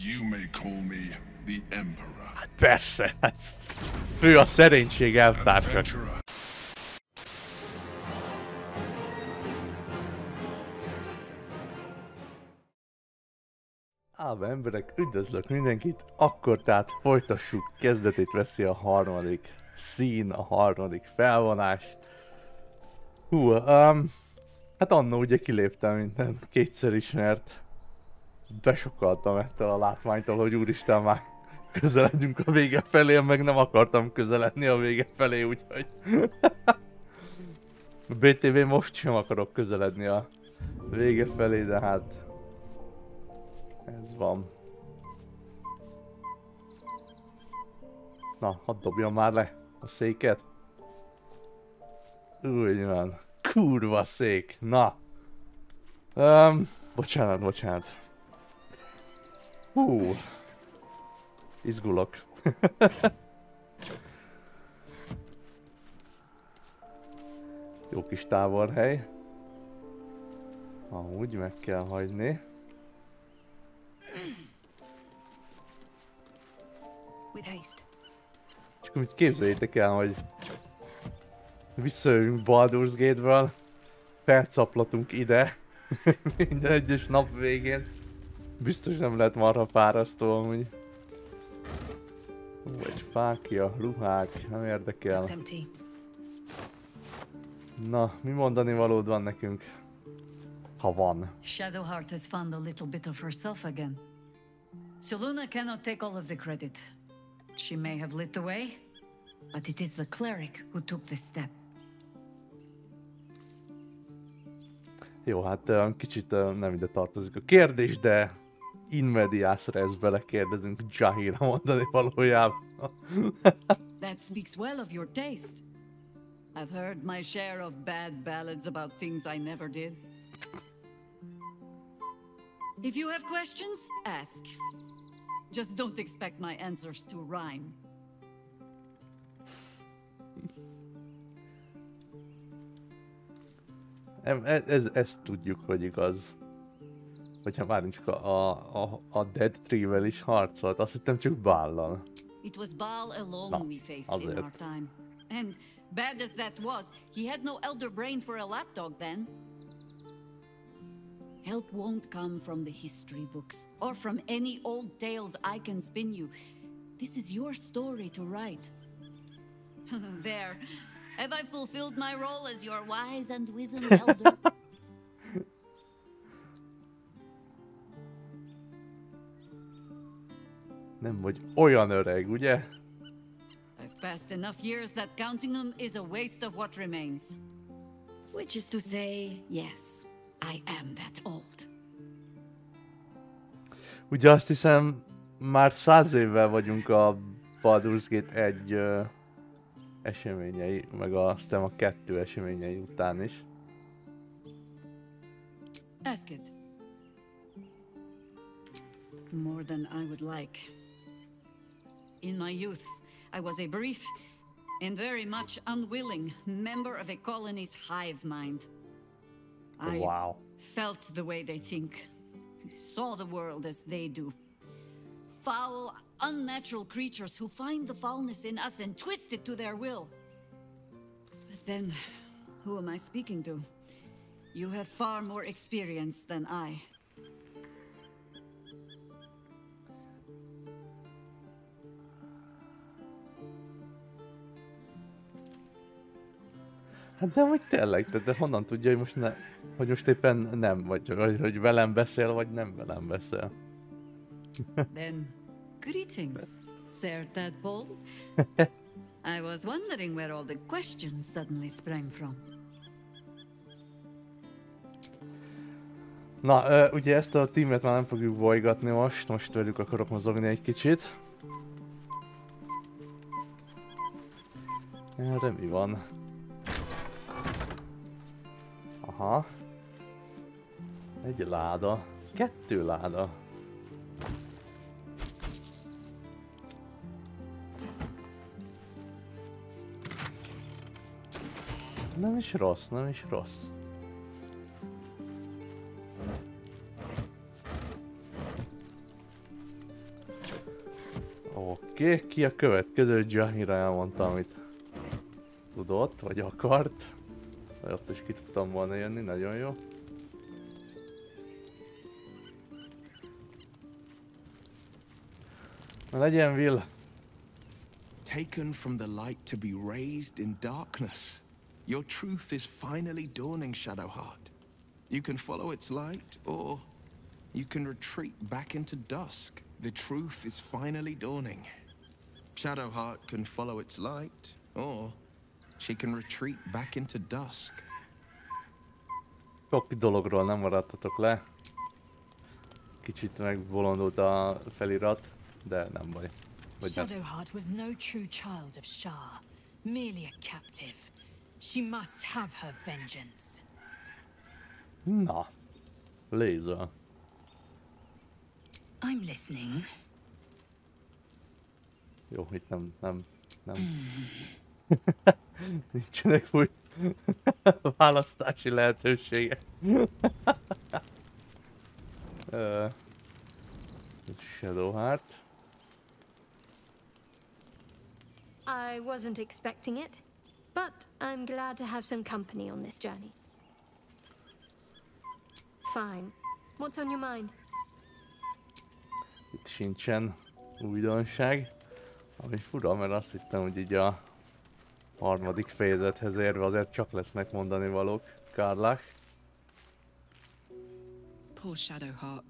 You may call me the Emperor. Hát persze, hát fő a szerénység, elvtársak. Adventurer. Ám emberek, üdvözlök mindenkit, akkor tehát folytassuk, kezdetét veszi a harmadik szín, a harmadik felvonás. Hú, hát annó ugye kiléptem minden kétszer ismert. Besokaltam ettől a látványtól, hogy úristen már közeledünk a vége felé, meg nem akartam közeledni a vége felé, úgyhogy... A BTV most sem akarok közeledni a vége felé, de hát... Ez van. Na, hadd dobjam már le a széket. Úgy van. Kurva szék. Na. Bocsánat. Hú. Izgulok. Jó kis táborhely. Amúgy meg kell hagyni. És akkor úgy képzeljétek el, hogy visszajövünk Baldur's Gate-ből, felcaplatunk ide, minden egyes nap végén. Biztos nem lehet marha fárasztó amúgy. Egy fákja, ruhák, nem érdekel. Na, mi mondani valód van nekünk? Ha van. Shadowheart has found a little bit of herself again. Soluna cannot take all of the credit. She may have lit the way, but it is the cleric who took this step. Jó, hát kicsit nem ide tartozik a kérdés, de in medias res belekérdezünk Jahira mondani valójában. That speaks well of your taste. I've heard my share of bad ballads about things I never did. If you have questions, ask. Just don't expect my answers to rhyme. Ezt tudjuk, hogy igaz. Hogyha már csak a Dead Tree-vel is harcolt, azt hittem csak Bállal. It was Baal alone we faced in our time. And bad as that was, he had no elder brain for a lapdog then. Help won't come from the history books, or from any old tales I can spin you. This is your story to write. There. Have I fulfilled my role as your wise and wizened elder? Nem vagy olyan öreg, ugye? I've passed enough years that counting them is a waste of what remains. Which is to say, yes. I am that old. Ugye azt hiszem, már 100 évvel vagyunk a Baldur's Gate 1 eseményei, meg azt hiszem a 2 eseményei után is. Ask it. More than I would like. In my youth, I was a brief and very much unwilling member of a colony's hive mind. I felt the way they think, saw the world as they do. Foul, unnatural creatures who find the foulness in us and twist it to their will. But then, who am I speaking to? You have far more experience than I. Hát de hogy tényleg, de honnan tudja, hogy most, hogy most éppen nem, vagy hogy velem beszél, vagy nem velem beszél. Then, greetings, Sir Tadpole. I was wondering where all the questions suddenly sprang from. Na, ugye ezt a tímet már nem fogjuk bolygatni most velük akarok mozogni egy kicsit. Erre mi van? Aha. Egy láda. 2 láda. Nem is rossz, nem is rossz. Oké, ki a következő? Jahira elmondta, amit tudott, vagy akart. Ott is ki tudtam volna jönni, nagyon jó. Na legyen, Will. Taken from the light to be raised in darkness. Your truth is finally dawning, Shadowheart. You can follow its light, or you can retreat back into dusk. The truth is finally dawning. Shadowheart can follow its light, or she can retreat back into dusk. Sok dologról nem maradtatok le. Kicsit megbolondult a felirat, de nem baj. Shadowheart was no true child of Shah, merely a captive. She must have her vengeance. Na, lézel. I'm listening. Jó, itt nem. Nincsenek új választási lehetőségek. Shadowheart. I wasn't expecting it, but I'm glad to have some company on this journey. Fine. What's on your mind? Itt sincsen újdonság. Ami fura, mert azt hittem, hogy így a harmadik fejezethez érve azért csak lesznek mondani valók. Karlach. Poor Shadowheart.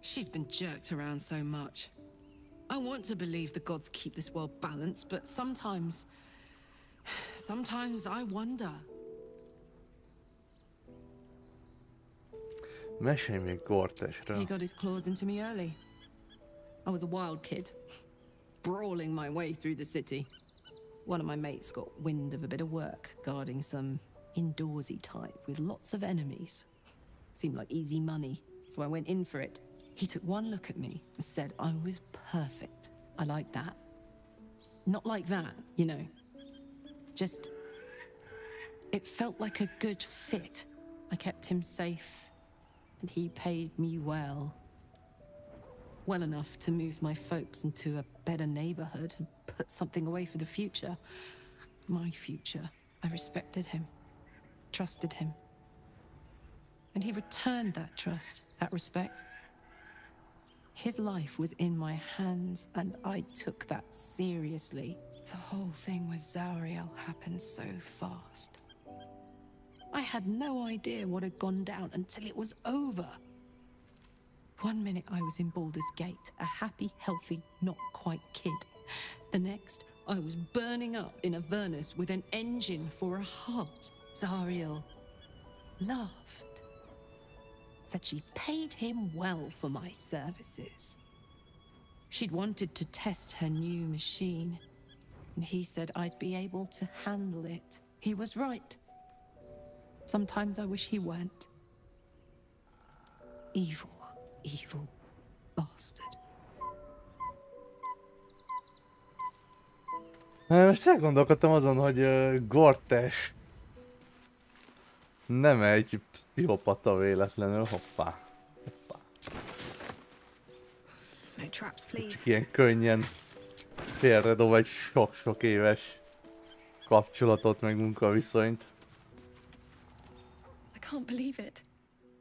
She's been jerked around so much. I want to believe the gods keep this world balanced, but sometimes I wonder. Mesélj még Gortesről. He got his claws into me early. I was a wild kid, brawling my way through the city. One of my mates got wind of a bit of work guarding some indoorsy type with lots of enemies. Seemed like easy money, so I went in for it. He took one look at me and said I was perfect. I like that. Not like that, you know. Just... it felt like a good fit. I kept him safe, and he paid me well. Well enough to move my folks into a better neighborhood and put something away for the future. My future. I respected him, trusted him. And he returned that trust, that respect. His life was in my hands, and I took that seriously. The whole thing with Zauriel happened so fast. I had no idea what had gone down until it was over. One minute I was in Baldur's Gate, a happy, healthy, not quite kid. The next, I was burning up in Avernus with an engine for a heart. Zariel laughed. Said she paid him well for my services. She'd wanted to test her new machine, and he said I'd be able to handle it. He was right. Sometimes I wish he weren't. Evil. Evil bastard. Most elgondolkodtam azon, hogy Gortes nem egy pszichopata véletlenül. Hoppá. No traps, please. Ilyen könnyen félredob egy sok-sok éves kapcsolatot meg munkaviszonyt. I can't believe it.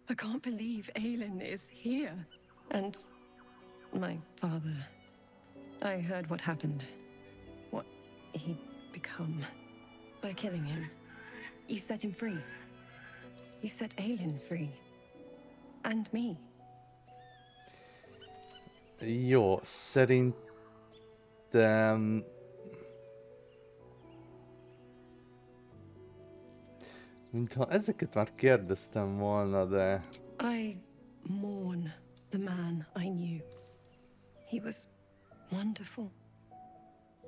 I can't believe Aelin is here. And my father. I heard what happened. What he'd become. By killing him. You set him free. You set Aelin free. And me. Jó, szerintem... Mintha ezeket már kérdeztem volna, de... I mourn the man I knew. He was wonderful.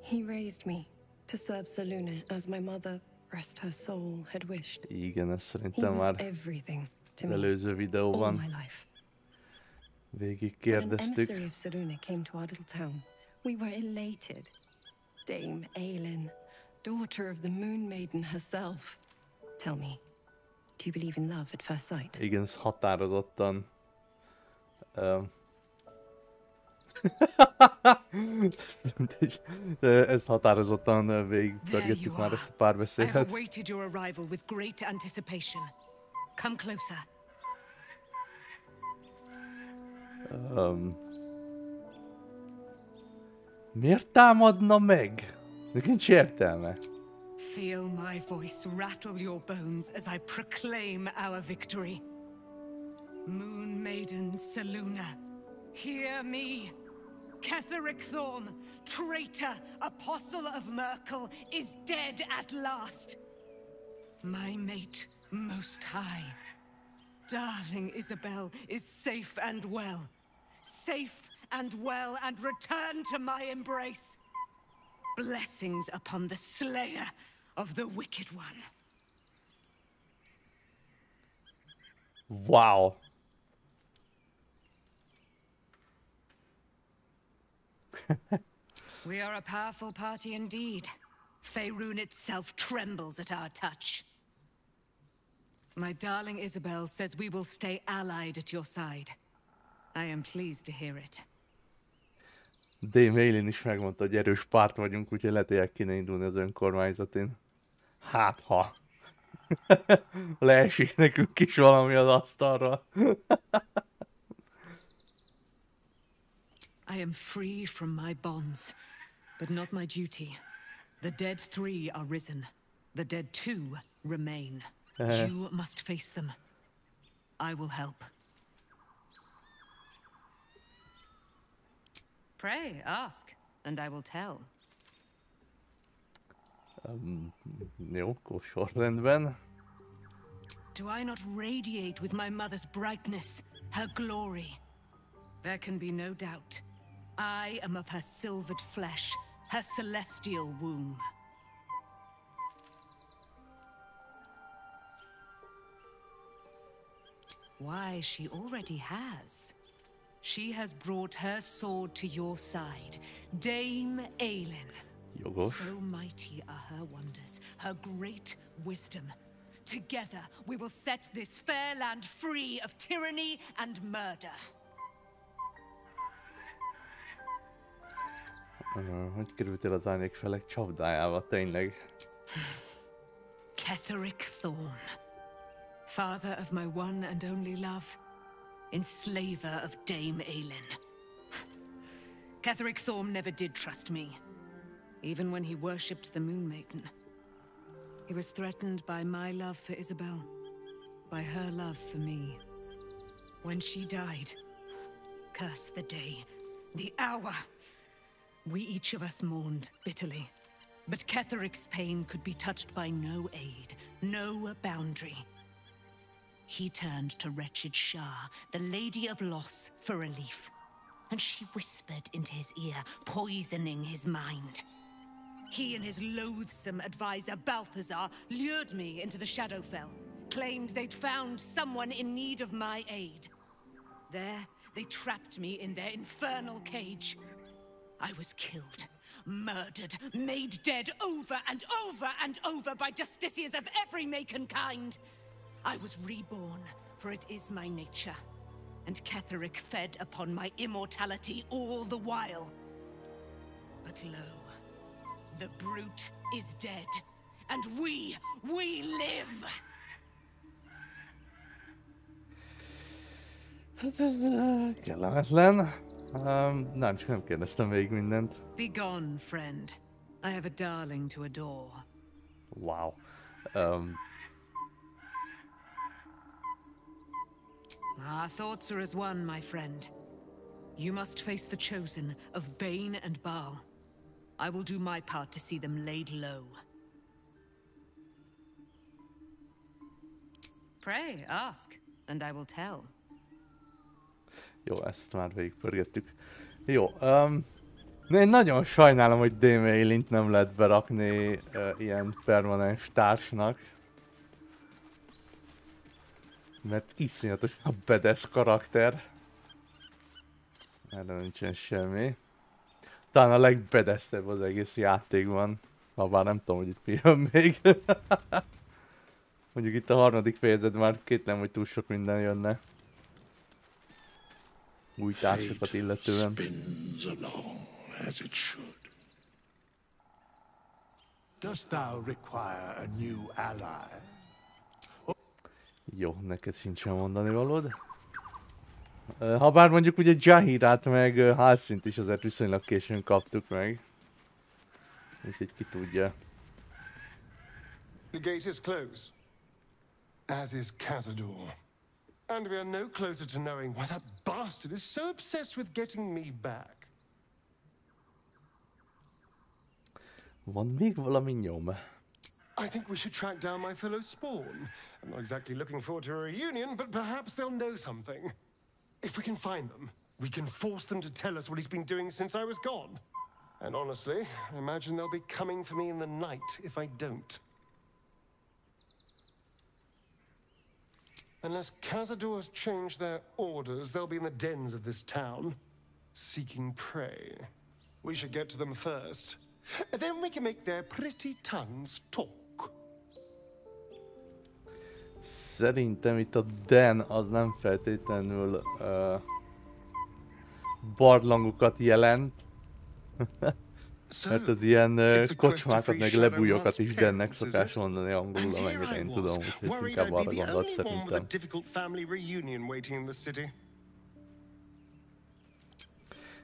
He raised me to serve Selûne as my mother, rest her soul, had wished. Igen, ezt He szerintem was már everything to az me, előző all videóban my life. végig When an kérdeztük. emissary of Selûne came to our little town, we were elated. Dame Aelin, daughter of the Moon Maiden herself. Tell me, do you believe in love at first sight? Igen, ez határozottan Ezt határozottan végigpörgettük már ezt a I have párbeszédet. awaited your arrival with great anticipation. Come closer. Miért támadna meg? Nincs értelme. Feel my voice rattle your bones as I proclaim our victory. Moon Maiden Seluna, hear me. Ketheric Thorm, traitor, apostle of Merkel, is dead at last. My mate, most high. Darling Isabel is safe and well. Safe and well, and return to my embrace. Blessings upon the slayer of the wicked one. Wow. We are a powerful party indeed. Faerun itself trembles at our touch. My darling Isabel says we will stay allied at your side. I am pleased to hear it. Dame Ailin is megmondta, hogy erős párt vagyunk, úgyhogy lehet, hogy el kéne indulni az önkormányzatén. Hát ha. Leesik nekünk is valami az asztalra. I am free from my bonds, but not my duty. The dead 3 are risen. The dead 2 remain. You must face them. I will help. Pray, ask, and I will tell. Jó, akkor sorrendben. Do I not radiate with my mother's brightness, her glory? There can be no doubt. I am of her silvered flesh, her celestial womb. Why, she already has. She has brought her sword to your side, Dame Ailin. Jogos. So mighty are her wonders, her great wisdom. Together we will set this fair land free of tyranny and murder. Hogy kerültél az árnyék felek csapdájába, tényleg? Ketheric Thorm, father of my one and only love, enslaver of Dame Ailin. Ketheric Thorm never did trust me, even when he worshipped the Moon Maiden. He was threatened by my love for Isabel, by her love for me. When she died, curse the day, the hour. We each of us mourned bitterly, but Ketheric's pain could be touched by no aid, no boundary. He turned to wretched Shah, the Lady of Loss, for relief, and she whispered into his ear, poisoning his mind. He and his loathsome advisor, Balthazar, lured me into the Shadowfell, claimed they'd found someone in need of my aid. There, they trapped me in their infernal cage. I was killed, murdered, made dead over and over and over by justiciars of every make and kind. I was reborn, for it is my nature, and Ketheric fed upon my immortality all the while. But lo, the brute is dead, and we live! Kellemetlen. Nem, csak nem kérdeztem végig mindent. Be gone, friend. I have a darling to adore. Wow. Our thoughts are as one, my friend. You must face the chosen of Bane and Baal. I will do my part to see them laid low. Pray, ask, and I will tell. Jó, ezt már végigpörgettük. Jó, én nagyon sajnálom, hogy Dame Ailint nem lehet berakni ilyen permanens társnak. Mert iszonyatosan badass karakter. Erre nincsen semmi. Talán a legbadassebb az egész játékban. Habár nem tudom, hogy itt mi jön még. Mondjuk itt a harmadik fejezet már kétlem, hogy túl sok minden jönne. új társakat Fate illetően. spins along as it should. Dost thou require a new ally? Jó, neked sincsen mondani valód. Habár mondjuk ugye Jahirát meg Halsint is azért viszonylag későn kaptuk meg. Úgyhogy ki tudja. The gate is closed, as is Cazador. And we are no closer to knowing why that bastard is so obsessed with getting me back. Van még valami nyom? I think we should track down my fellow Spawn. I'm not exactly looking forward to a reunion, but perhaps they'll know something. If we can find them, we can force them to tell us what he's been doing since I was gone. And honestly, I imagine they'll be coming for me in the night if I don't. Unless Cazador has changed their orders, they'll be in the dens of this town, seeking prey. We should get to them first. Then we can make their pretty tongues talk. Szerintem itt a den az nem feltétlenül barlangokat jelent. Mert az ilyen kocsmákat meg lebújokat is dennek szokás mondani angolul, amennyire én tudom, úgyhogy inkább arra gondolt szerintem.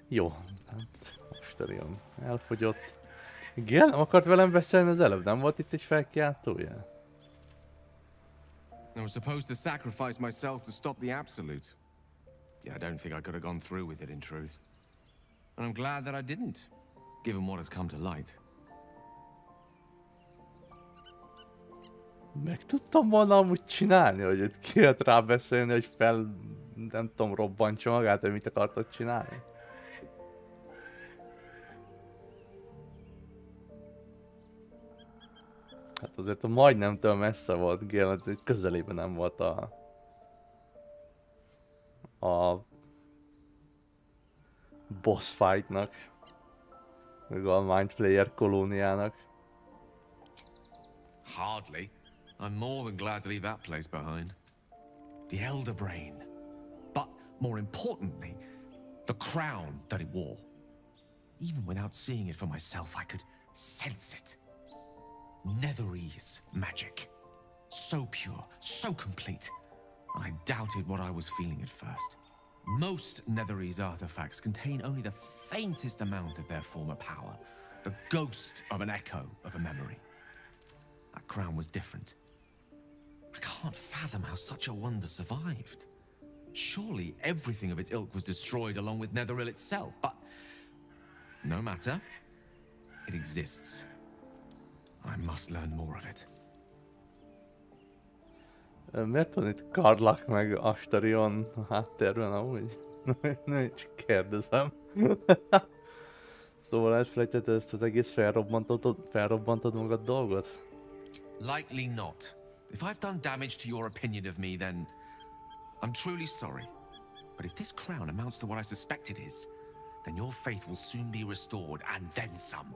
Jó, hát most elfogyott. Igen, nem akart velem beszélni az előbb, nem volt itt egy felkiáltója? I was supposed to sacrifice myself to stop the Absolute. Yeah, I don't think I could have gone through with it in truth. And I'm glad that I didn't, given what has come to light. Meg tudtam volna amúgy csinálni, hogy itt ki jött rá beszélni, hogy nem tudom, robbantsa magát, hogy mit akartad csinálni. Hát azért a majdnemtől messze volt Gale, azért közelében nem volt a boss fightnak, meg a Mind Flayer kolóniának. Hardly. I'm more than glad to leave that place behind. The Elder Brain. But more importantly, the crown that it wore. Even without seeing it for myself, I could sense it. Netherese magic. So pure, so complete. And I doubted what I was feeling at first. Most Netherese artifacts contain only the faintest amount of their former power. The ghost of an echo of a memory. That crown was different. I can't fathom how such a wonder survived. Surely everything of its ilk was destroyed along with Netheril itself, but no matter. It exists. I must learn more of it. Miért van itt Karlach meg Astarion a háttérben amúgy? Nem, csak kérdezem. Szóval elfelejtetted ezt az egész felrobbantod magad dolgot? Likely not. If I've done damage to your opinion of me, then I'm truly sorry. But if this crown amounts to what I suspect it is, then your faith will soon be restored, and then some.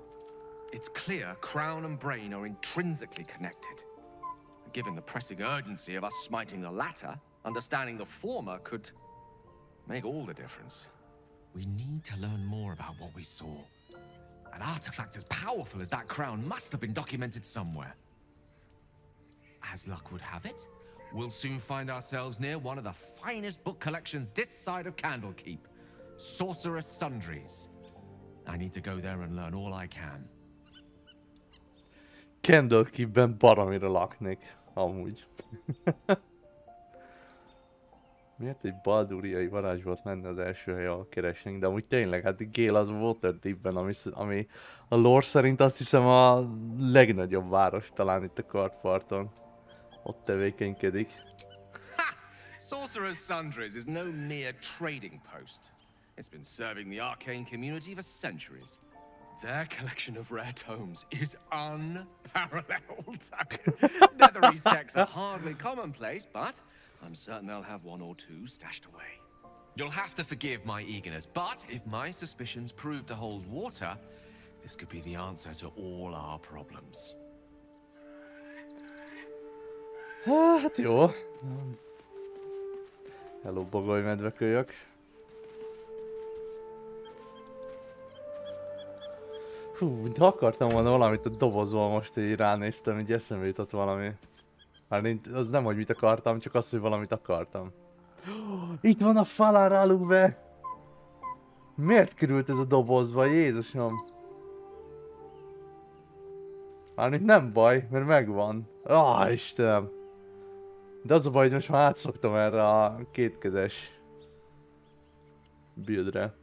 It's clear crown and brain are intrinsically connected. Given the pressing urgency of us smiting the latter, understanding the former could make all the difference. We need to learn more about what we saw. An artifact as powerful as that crown must have been documented somewhere. As luck would have it, we'll soon find ourselves near one of the finest book collections this side of Candlekeep. Sorcerer's Sundries. I need to go there and learn all I can. Candlekeepben baromira laknék, amúgy. Miért egy balduriai varázsbot menne az első hely, ahol keresnénk, de amúgy tényleg, hát Gale az Waterdeepben, ami a lore szerint azt hiszem a legnagyobb város talán itt a kartparton. Ott tevékenykedik. Ha! Sorcerer's Sundries is no mere trading post. It's been serving the arcane community for centuries. Their collection of rare tomes is unparalleled. Netherese texts are hardly commonplace, but I'm certain they'll have one or two stashed away. You'll have to forgive my eagerness, but if my suspicions prove to hold water, this could be the answer to all our problems. Hát jó. Hello, bagolymedvekölyök. Hú, de akartam volna valamit a dobozból, most így ránéztem, így eszembe jutott valami. Hát az nem, hogy mit akartam, csak az, hogy valamit akartam. Itt van a faláráluve! Miért került ez a dobozba, Jézusom? Hát itt nem baj, mert megvan. Istenem! De az a baj, hogy most már átszoktam erre a kétkezes buildre.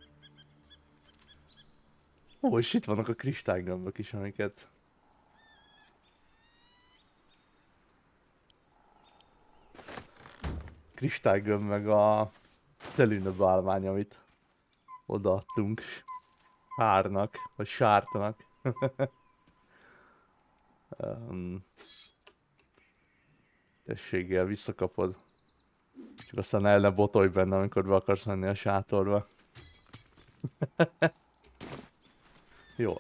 Ó, és itt vannak a kristálygömbök is, amiket... Kristálygömb meg a szelűnöbb állvány, amit odaadtunk Sárnak, vagy Sártanak. Tességgel visszakapod. Csak aztán el ne botolj benne, amikor be akarsz menni a sátorba. Jó.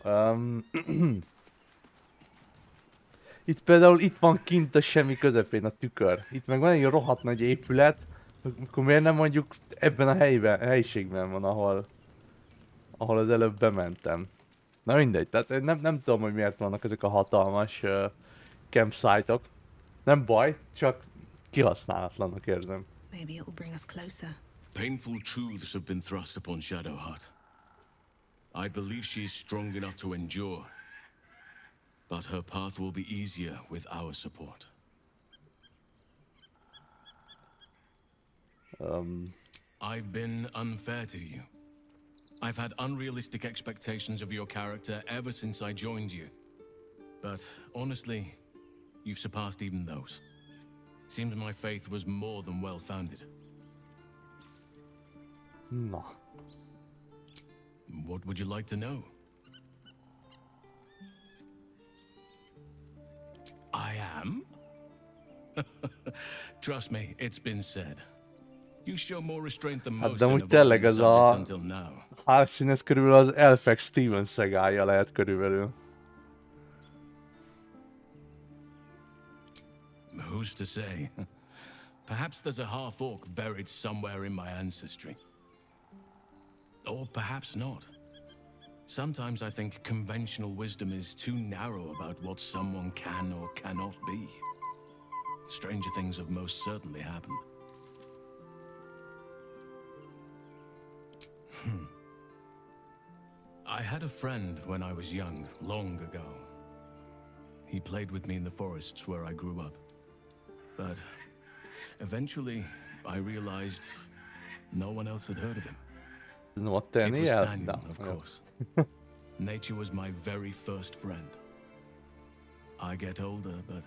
Itt például itt van kint a semmi közepén a tükör. Itt meg van egy rohadt nagy épület. Akkor miért nem mondjuk ebben a helyiségben van, ahol az előbb bementem. Na mindegy, tehát nem tudom, hogy miért vannak ezek a hatalmas campsite-ok. Nem baj, csak kihasználatlannak érzem. Maybe it will bring us closer. Painful truths have been thrust upon Shadowheart. I believe she is strong enough to endure. But her path will be easier with our support. I've been unfair to you. I've had unrealistic expectations of your character ever since I joined you. But honestly, you've surpassed even those. Seems my faith was more than well-founded. No. What would you like to know? I am? Trust me, it's been said. You show more restraint than most in avoiding the subject until now. Hálszín, ez körülbelül az elfek Steven Seagalja lehet körülbelül. Who's to say? Perhaps there's a half-orc buried somewhere in my ancestry. Or perhaps not. Sometimes I think conventional wisdom is too narrow about what someone can or cannot be. Stranger things have most certainly happened. I had a friend when I was young, long ago. He played with me in the forests where I grew up. But eventually, I realized no one else had heard of him. Not It was Daniel, Daniel, of course. Nature was my very first friend. I get older, but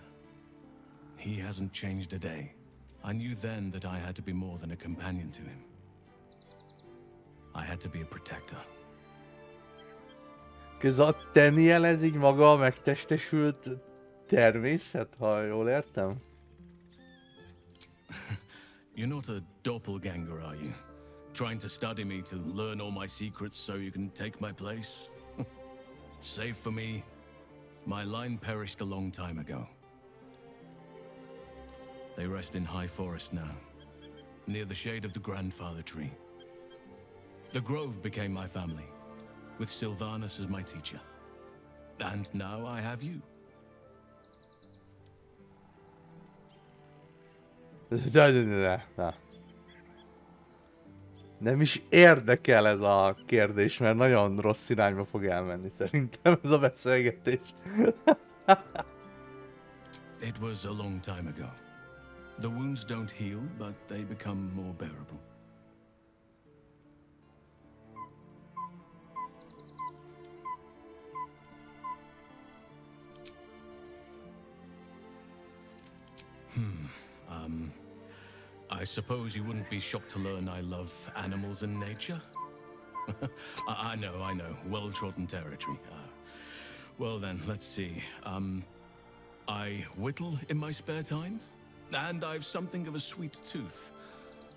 he hasn't changed a day. I knew then that I had to be more than a companion to him. I had to be a protector. Ez a Daniel, ez így maga a megtestesült természet, ha jól értem? You're not a doppelganger, are you? Trying to study me to learn all my secrets so you can take my place? Save for me, my line perished a long time ago. They rest in high forest now, near the shade of the grandfather tree. The grove became my family, with Sylvanus as my teacher. And now I have you. De. Nem is érdekel ez a kérdés, mert nagyon rossz irányba fog elmenni szerintem ez a beszélgetés. It was a long time ago. The wounds don't heal, but they become more bearable. I suppose you wouldn't be shocked to learn I love animals and nature? I know. Well-trodden territory. Well then, let's see. I whittle in my spare time, and I've something of a sweet tooth.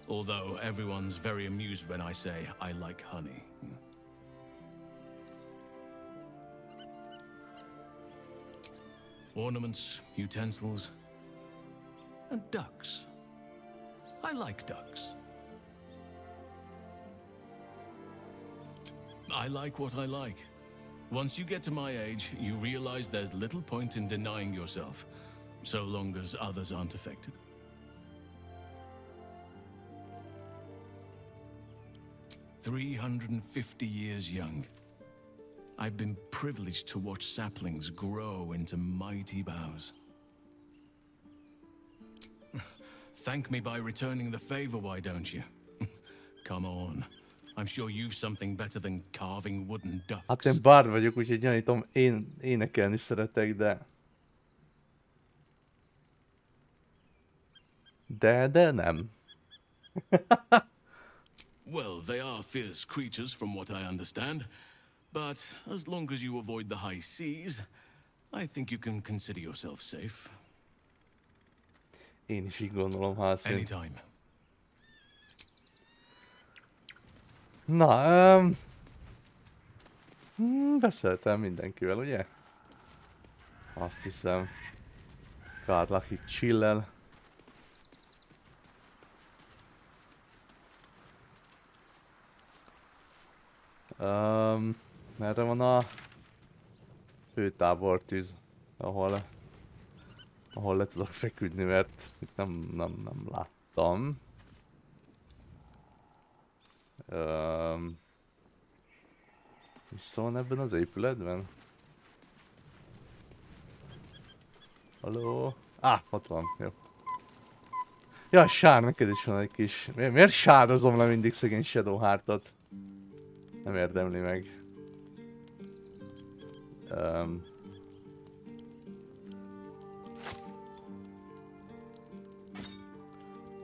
Although everyone's very amused when I say I like honey. Ornaments, utensils, and ducks. I like ducks. I like what I like. Once you get to my age, you realize there's little point in denying yourself, so long as others aren't affected. "350 years young. I've been privileged to watch saplings grow into mighty boughs. Thank me by returning the favor, why don't you? Come on. I'm sure you've something better than carving wooden ducks." Hát én bard vagyok, úgyhogy gyanítom, én énekelni szeretek, de... De nem. Well, they are fierce creatures from what I understand, but as long as you avoid the high seas, I think you can consider yourself safe. Én is így gondolom, Halszín. Anytime. Na, beszéltem mindenkivel, ugye? Azt hiszem. Kárlak itt chillel. Merre van a főtábortűz, ahol le tudok feküdni, mert itt nem láttam. Vissza van ebben az épületben? Halló? Ott van, jó. Ja, Sár, neked is van egy kis... Miért sározom le mindig szegény Shadowheartot? Nem érdemli meg.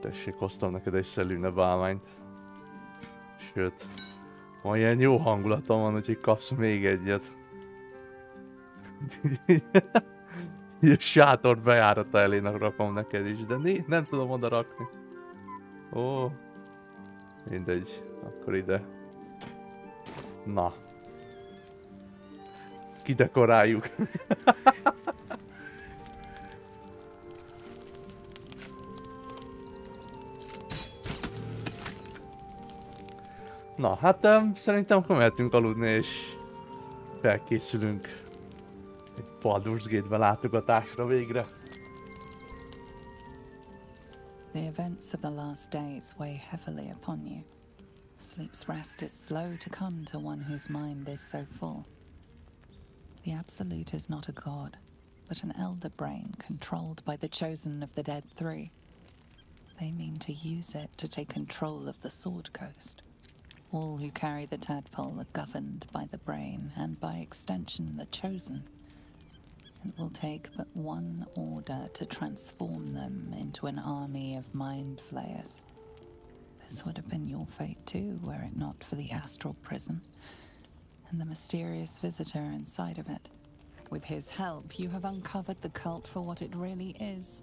Tessék, hoztam neked egy szelűne bálványt. Sőt, van ilyen jó hangulatom van, úgyhogy kapsz még egyet. A sátor bejárata elének rakom neked is, de nem tudom oda rakni. Ó, mindegy, akkor ide. Na. Kidekoráljuk. Na, hát szerintem akkor mehetünk aludni és felkészülünk egy Baldur's Gate-be látogatásra végre. The events of the last days weigh heavily upon you. Sleep's rest is slow to come to one whose mind is so full. The Absolute is not a god, but an elder brain controlled by the chosen of the Dead Three. They mean to use it to take control of the Sword Coast. All who carry the tadpole are governed by the brain, and by extension the chosen. It will take but one order to transform them into an army of mind flayers. This would have been your fate too, were it not for the astral prison and the mysterious visitor inside of it. With his help, you have uncovered the cult for what it really is.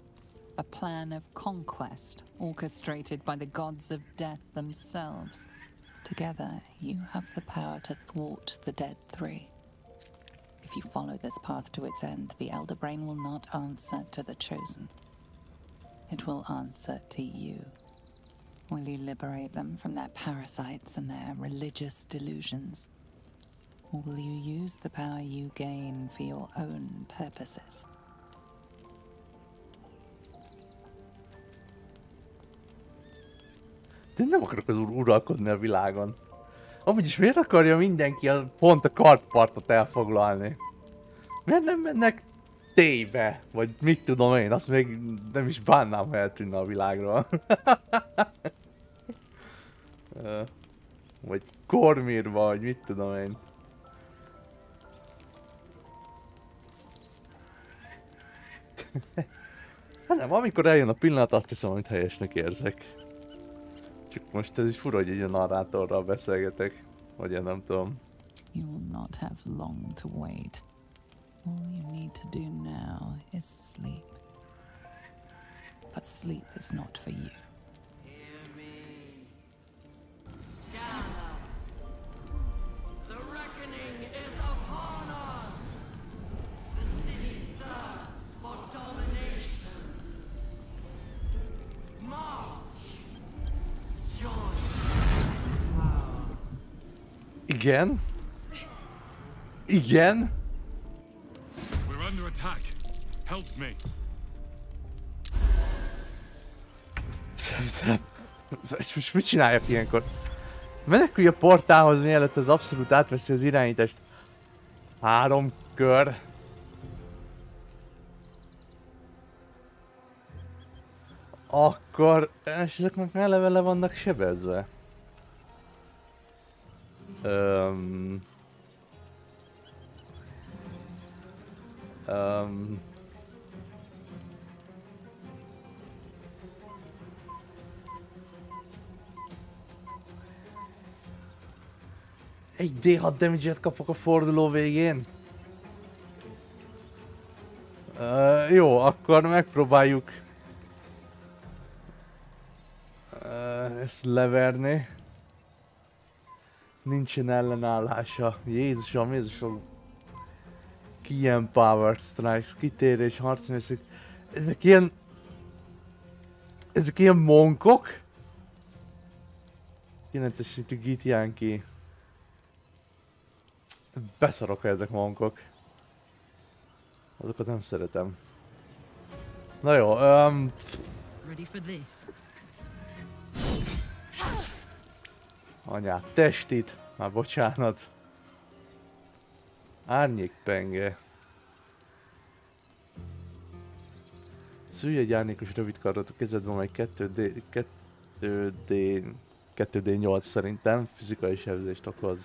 A plan of conquest orchestrated by the gods of death themselves. Together, you have the power to thwart the Dead Three. If you follow this path to its end, the Elder Brain will not answer to the Chosen. It will answer to you. Will you liberate them from their parasites and their religious delusions? Or will you use the power you gain for your own purposes? De nem akarok az uralkodni a világon. Amúgy is miért akarja mindenki pont a kartpartot elfoglalni? Miért nem mennek tébe? Vagy mit tudom én, azt még nem is bánnám, ha eltűnne a világról. Vagy Kormirba, vagy mit tudom én. Hát nem, amikor eljön a pillanat, azt hiszem, amit helyesnek érzek. Csak most ez is fura, hogy egy narrátorral beszélgetek. Vagy én nem tudom. You will not have long to wait. All you need to do now is sleep. But sleep is not for you. Hear me. Gather. The reckoning is upon us. The city thirsts for domination. March. Join. Igen? Igen? We're under attack. Help me. És most mit csináljak ilyenkor? Menekülj a portálhoz, mielőtt az abszolút átveszi az irányítást. 3 kör. Akkor... És ezek meg eleve le vannak sebezve. Egy D6 damage-et kapok a forduló végén. Jó, akkor megpróbáljuk ezt leverni. Nincsen ellenállása. Jézusom, Jézusom. Ki power strikes, kitérés, harcműszök. Ezek ilyen... Ezek ilyen monkok? 9-es szintű Gitján ki. Beszarok, ha ezek monkok. Azokat nem szeretem. Na jó, Ready for this. Anyát, testit! Már bocsánat. Árnyékpenge. Szülj egy árnyékos rövidkardot a kezedben, amely 2D8 szerintem fizikai sebzést okoz.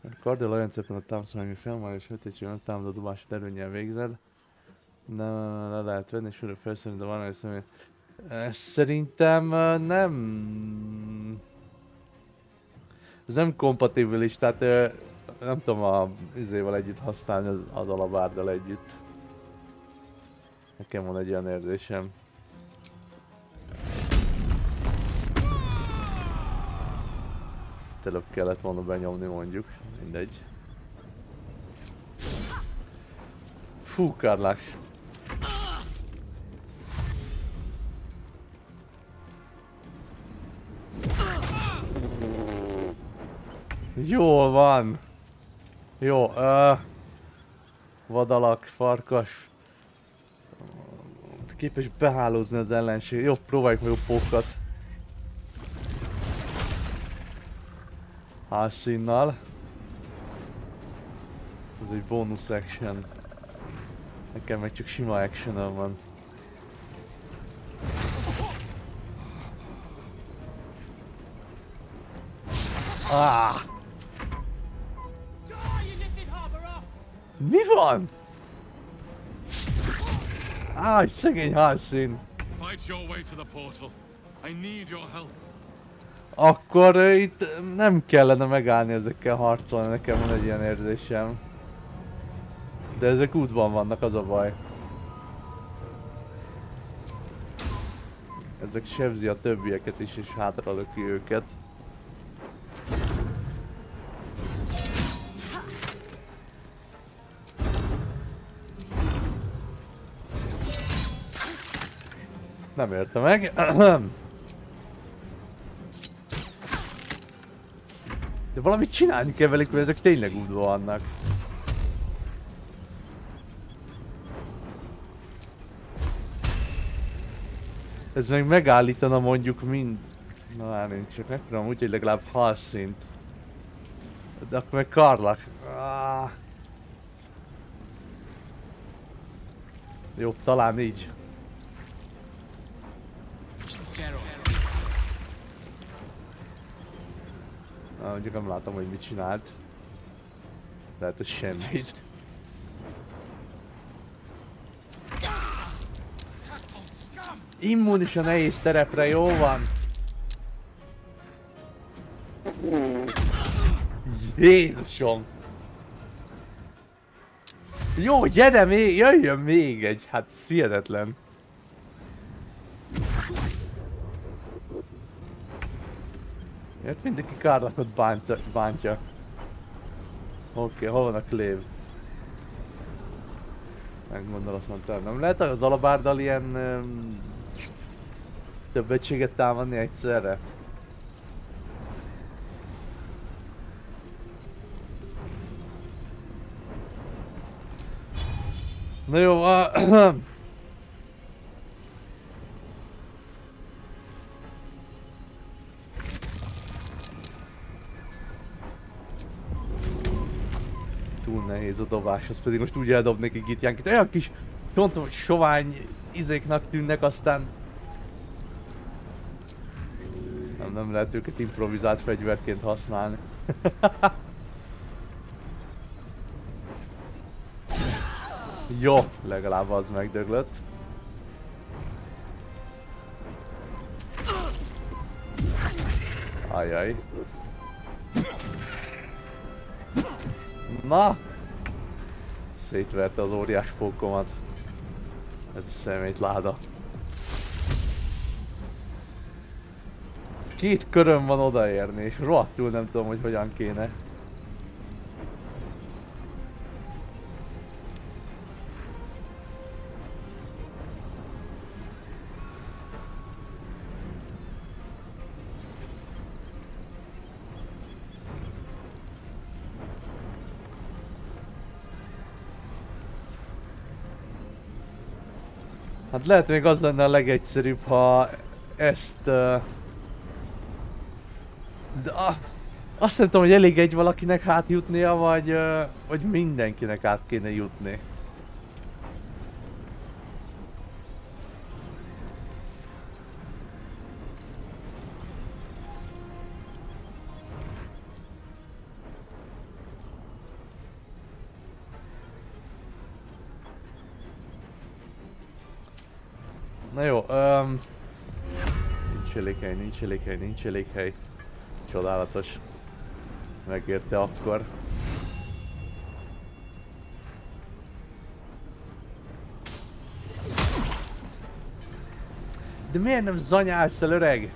A karddal olyan szépen a támaszom, ami felmáll és ötétségben támadó dobását erőnnyel végzed. Nem le lehet venni, és újra felszerint a valami személy. Szerintem nem... Ez nem kompatibilis, tehát nem tudom a izével együtt használni az alabárdal együtt. Nekem van egy olyan érzésem. Ezt előbb kellett volna benyomni mondjuk, mindegy. Fú, kárlák. Jól van! Jó, vadalak, farkas. Képes behálózni az ellenség. Jó, próbáljuk meg a pókat. Hálszínnal. Ez egy bonus action. Nekem meg csak sima action van. Ah! Mi van? Áj, szegény hálszín. Akkor itt nem kellene megállni ezekkel harcolni, nekem van egy ilyen érzésem. De ezek útban vannak, az a baj. Ezek sebzi a többieket is, és hátra löki őket. Nem érte meg. De valamit csinálni kell velük, mert ezek tényleg útban vannak. Ez meg megállítana mondjuk mind... Na már nincs, csak megpróbálom úgy, hogy legalább halszint. De akkor meg karlak. Ah. Jó, talán így. Mondjuk nem látom, hogy mit csinált. Lehet, hogy semmit. Immunis a nehéz terepre, jó van? Jézusom! Jó, gyere még, jöjjön még egy, hát hihetetlen. Miért mindenki Kárlakot bántja? Oké, hol van a Cleve? Meggondolatlan, nem lehet az alabárdal ilyen több egységet támadni egyszerre? Na jó, túl nehéz a dobás, az pedig most úgy eldobnék egy gitjánkit. Olyan kis csontom, sovány izéknak tűnnek, aztán nem lehet őket improvizált fegyverként használni. Jó, legalább az megdöglött. Ajjaj. Na! Szétverte az óriás pókomat. Ez a szemétláda. 2 köröm van odaérni, és rohadtul nem tudom, hogy hogyan kéne. Hát lehet még az lenne a legegyszerűbb, ha ezt... De azt nem tudom, hogy elég egy valakinek átjutnia, vagy mindenkinek át kéne jutni. Na jó, nincs elég hely, nincs elég hely, nincs elég hely. Csodálatos. Megérte akkor. De miért nem zanyálsz el, öreg?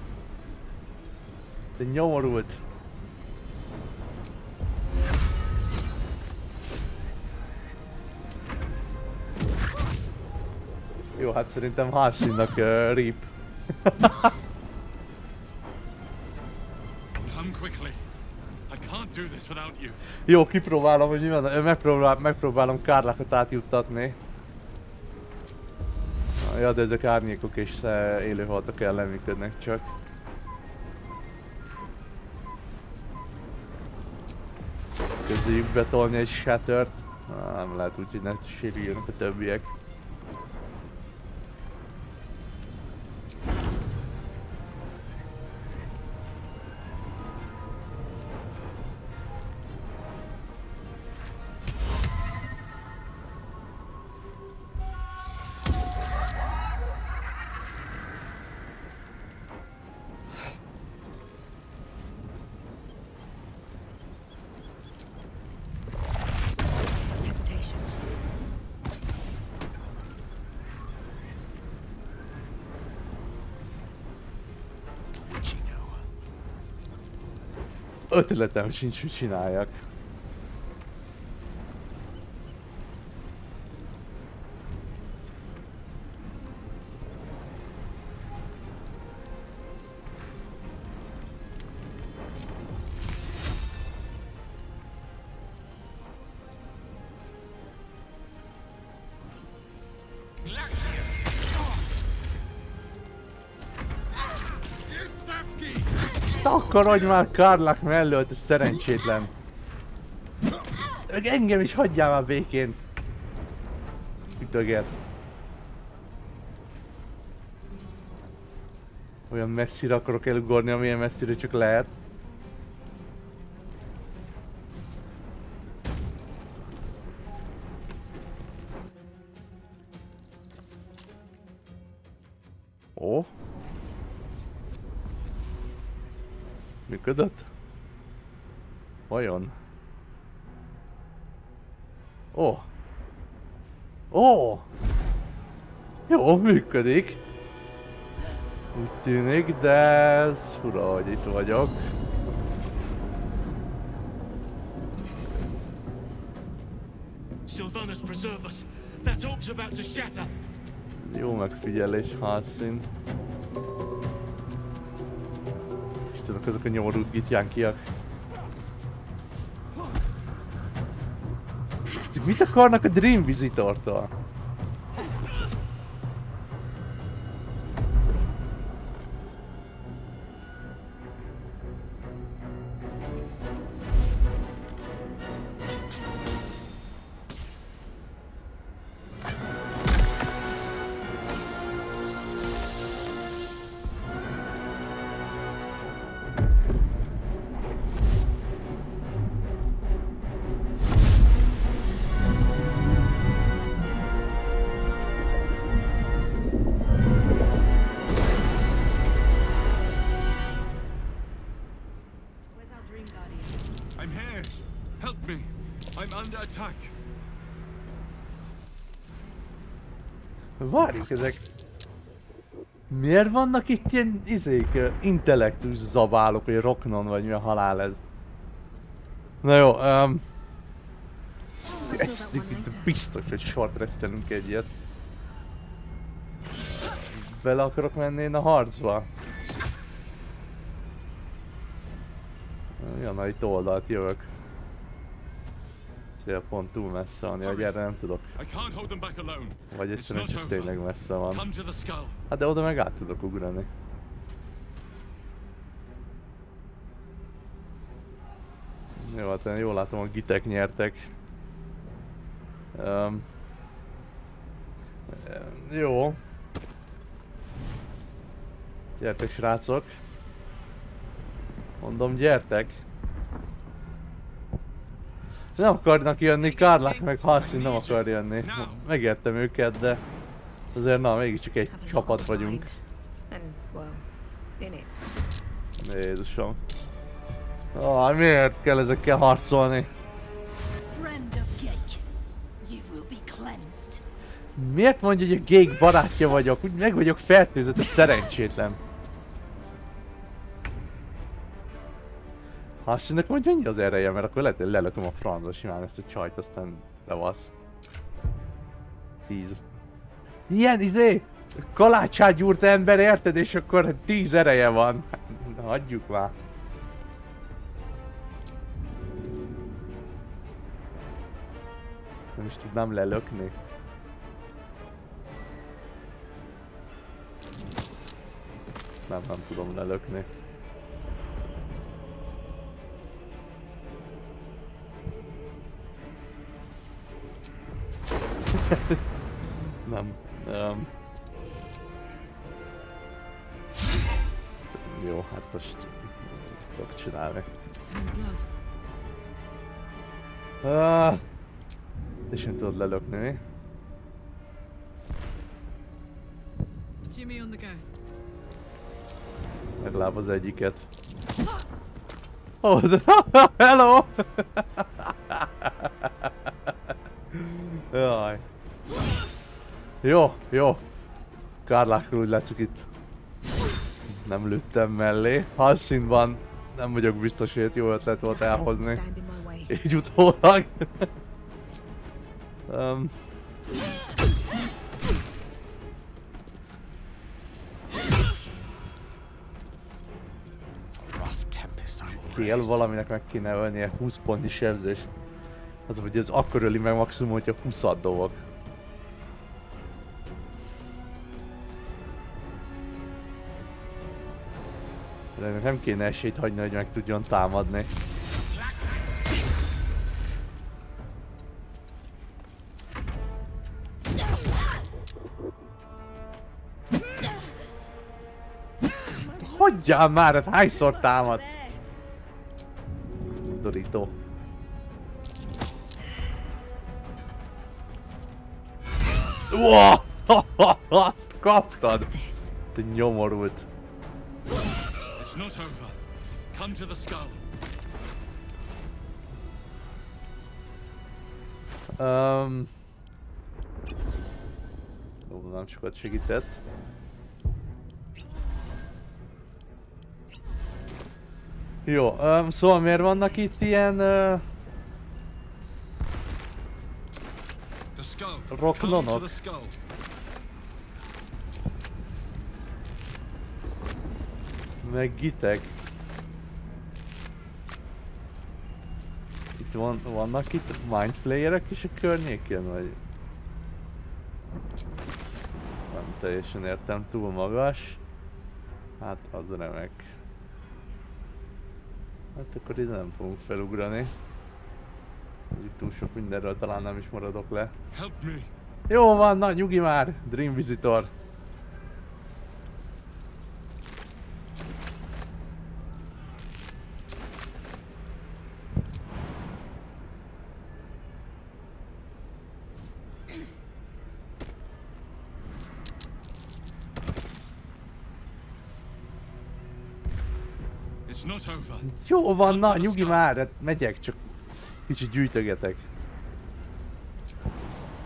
De nyomorult. Jó, hát szerintem Halsinnak rip. Jó, kipróbálom, hogy mi van. Megpróbálom Kárlákat átjuttatni. Ja, de ezek árnyékok és élőhaltak ellen működnek csak. Közéjük betolni egy shattert. Nem lehet úgy, hogy ne sérüljenek a többiek. Ötletem sincs, hogy csináljak. Takarodj már Kárlák mellett, ez szerencsétlen. Engem is hagyjál már békén. Ütöget. Olyan messzire akarok elugorni, amilyen messzire csak lehet. Ó. Működött? Vajon? Ó! Ó! Jó, működik. Úgy tűnik, de ez fura, hogy itt vagyok. Jó megfigyelés, Halsin. Istenek, azok a nyomorult gitjánkiak. Mit akarnak a Dream Visitortól? Várjuk, ezek... Miért vannak itt ilyen intellektus zabálok, vagy roknon, vagy mi a halál ez? Na jó, biztos, hogy short restelünk egy ilyet. Bele akarok menni én a harcba? Jön, itt oldalt jövök. Cél pont túl messze van, hogy erre nem tudok. Vagy egyszerűen csak tényleg messze van. Hát de oda meg át tudok ugrani. Jó, hát én jól látom, a gitek nyertek. Jó. Gyertek, srácok. Mondom, gyertek. Nem akarnak jönni, Karlak meg Halszín nem akar jönni. Megértem őket, de azért na, mégiscsak egy csapat vagyunk. Jézusom. Miért kell ezekkel harcolni? Miért mondja, hogy a Gék barátja vagyok? Úgy meg vagyok fertőzött, ez szerencsétlen. Halszínnek mondja, mennyi az ereje, mert akkor lehet, hogy lelököm a francba simán ezt a csajt, aztán levasz. 10. Ilyen kalácsát gyúrt ember, érted? És akkor 10 ereje van. Hagyjuk már. Nem is tudnám lelökni. Nem tudom lelökni. Nem. Jó, hát most tudok csinálni. És nem tudod lelökni, mi? Legalább az egyiket. Oh, hello! Jaj. Jó. Karlákról úgy látszik itt. Nem lőttem mellé. Halszínban nem vagyok biztos, hogy jó ötlet volt elhozni. Így utólag. Kell valaminek meg kéne ölnie 20 pontnyi sebzést. Az, hogy ez akkor öli meg maximum, hogyha 20-at dobok. De nem kéne esélyt hagyni, hogy meg tudjon támadni. Hagyjál már, hát hányszor támad? Dorító. Wow! Azt kaptad! Te nyomorult. Nem sokat segített. Jó, szóval miért vannak itt ilyen roknonok? Meg gitek. Itt vannak itt mindflayerek is a környéken, vagy? Nem teljesen értem, túl magas. Hát az remek. Hát akkor ide nem fogunk felugrani. Túl sok mindenről talán nem is maradok le. Jó van, na nyugi már, Dream Visitor. Jó van, na nyugi már, hát megyek, csak kicsit gyűjtögetek.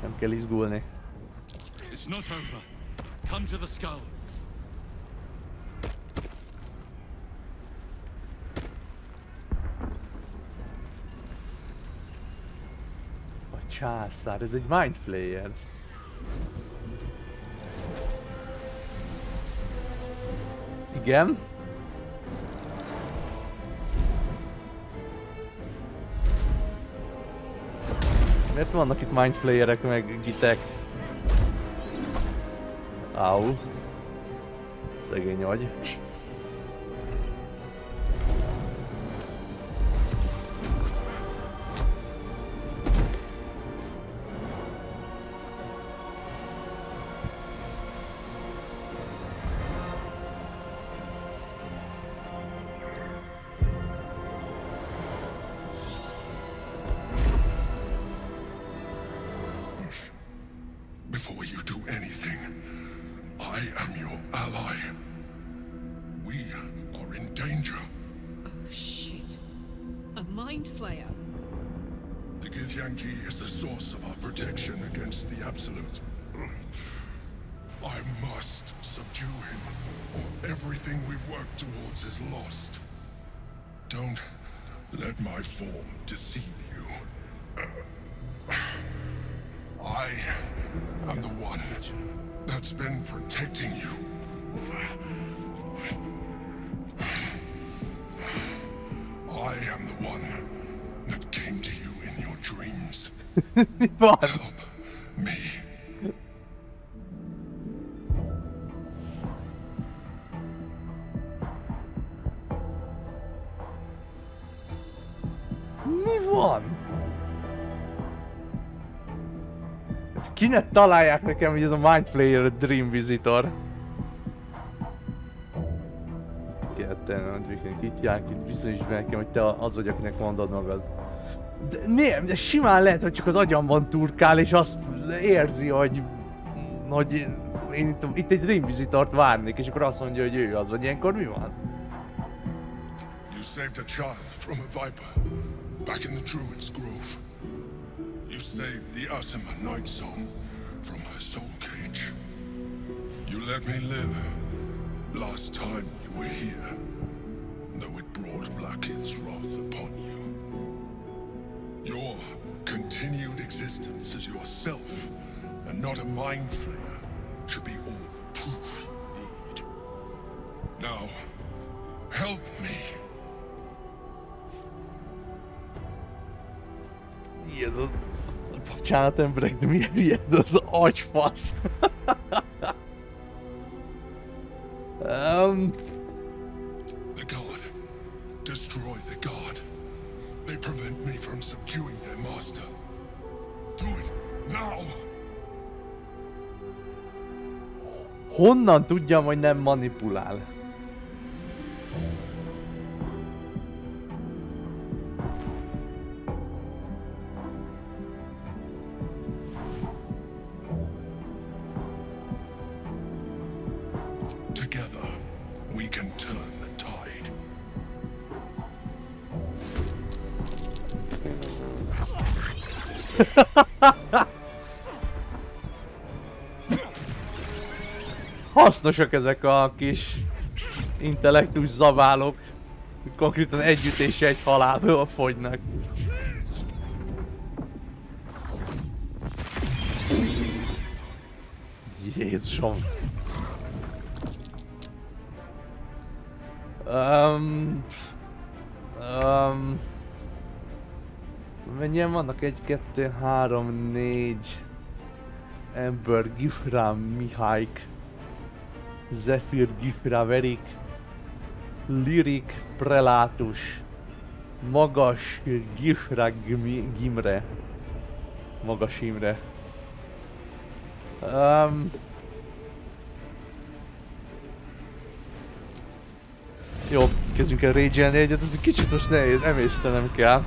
Nem kell izgulni. It's not over. Come to the skull. A császár, ez egy mind flayer. Igen. Miért vannak itt mind flayerek meg gitek? Au. Szegény vagy. Before you do anything, I am your ally. We are in danger. Oh shit. A mind flayer. The Githyanki is the source of our protection against the Absolute. I must subdue him, or everything we've worked towards is lost. Don't let my form deceive you. I am the one that's been protecting you. I am the one that came to you in your dreams. Help me. Mi van? Kinek találják nekem, hogy ez a Mind Flayer a Dream Visitor? Itt járk, itt bizonyos nekem, hogy te az vagy, akinek mondod magad. De miért? De simán lehet, hogy csak az agyamban turkál, és azt érzi, hogy én itt egy Dream Visitort várnék, és akkor azt mondja, hogy ő az, vagy ilyenkor mi van? You saved a child from a viper, back in the Druid's Grove. You saved the Asima Night Song from her soul cage. You let me live last time you were here, though it brought Blackith's wrath upon you. Your continued existence as yourself, and not a mind flayer, should be all the proof you need. Now, help me. Jézus, bocsánat emberek, de milyen ilyen az agyfasz. The god. Destroy the god. They prevent me from subduing their master. Do it now! Honnan tudjam, hogy nem manipulál? Together, we can turn the tide. Hasznosak ezek a kis intellektus zabálok. Konkrétan egy ütése egy halálból fogynak. Jézusom. Mennyien vannak? 1, 2, 3, 4 ember, Gifra, Mihaik, Zephyr, Gifra, Verik, Lirik, Prelátus, Magas, Gifra, Gimre, Magas Imre. Jó, kezdjünk el rage-elni egyet, ez egy kicsit most nehéz, emésztenem kell.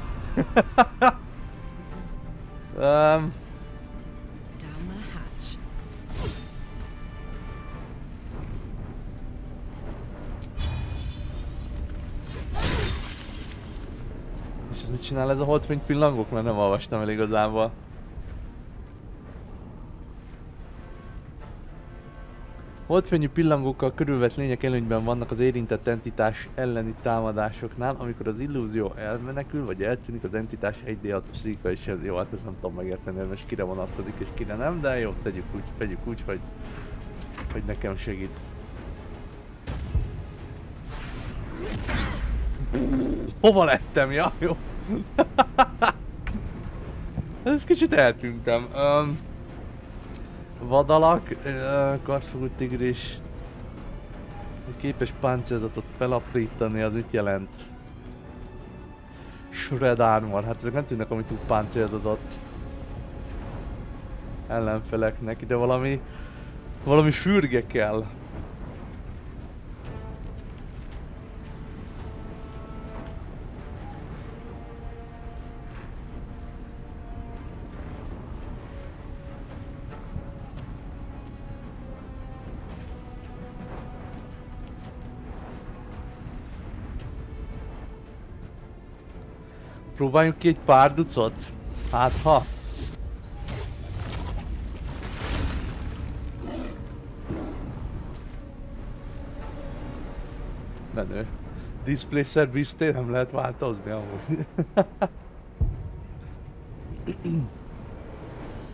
És ez mit csinál ez a holdfény pillangok? Mert nem olvastam el igazából. Holdfényű pillangókkal körülvett lények előnyben vannak az érintett entitás elleni támadásoknál, amikor az illúzió elmenekül vagy eltűnik, az entitás 1d6 pszichikai sebzés. Jó, hát ezt nem tudom megérteni, hogy most kire vonatkozik és kire nem, de jó, tegyük úgy, hogy nekem segít. Hova lettem? Ja, jó. Ez kicsit eltűntem. Vadalak, kartfogú tigris. Képes páncélzatot felaprítani, az mit jelent? Shred armor, hát ezek nem tűnnek, amit túl páncélzott ellenfeleknek, de valami fürge kell. Próbáljunk ki egy pár ducot? Hát ha? Menő. Display service nem lehet változni amúgy.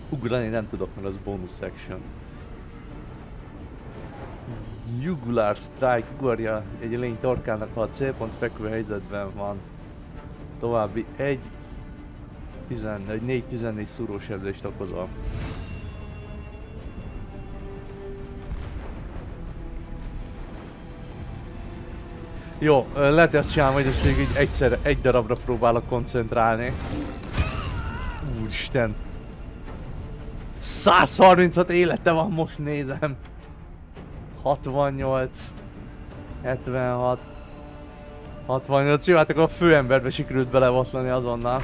Ugrani nem tudok, mert az bonus section. Jugular strike, ugorja egy lény torkának, ha a célpont fekvő helyzetben van. További 4-14 szúrósebzést okozol. Jó, lehet ezt csinálni, hogy ezt még egyszerre, egy darabra próbálok koncentrálni. Úristen! 136 élete van, most nézem! 68... 76... 68, jó, hát akkor a főemberbe sikerült belevatlani azonnal.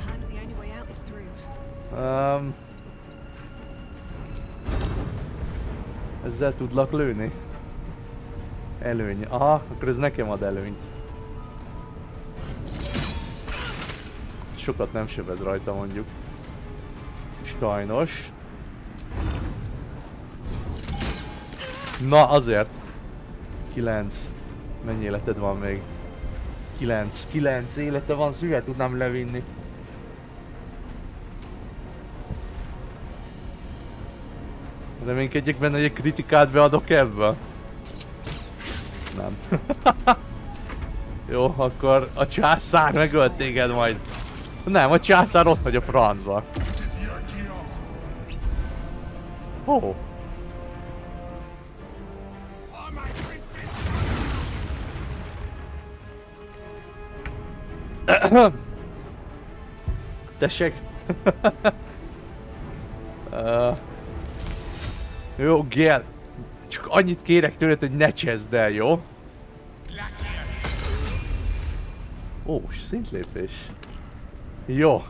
Ezzel tudlak lőni? Előny. Aha, akkor ez nekem ad előnyt. Sokat nem sebez rajta mondjuk. Sajnos. Na azért. 9. Mennyi életed van még? 9 élete van, szüvet tudnám levinni. Reménykedjek benne, hogy egy kritikát beadok ebből. Nem. Jó, akkor a császár megölt téged majd. Nem, a császár ott vagy a francba. Oh. Tessék! Jó, Gél! Csak annyit kérek tőled, hogy ne cseszd el, jó? Ó, szintlépés. Jó,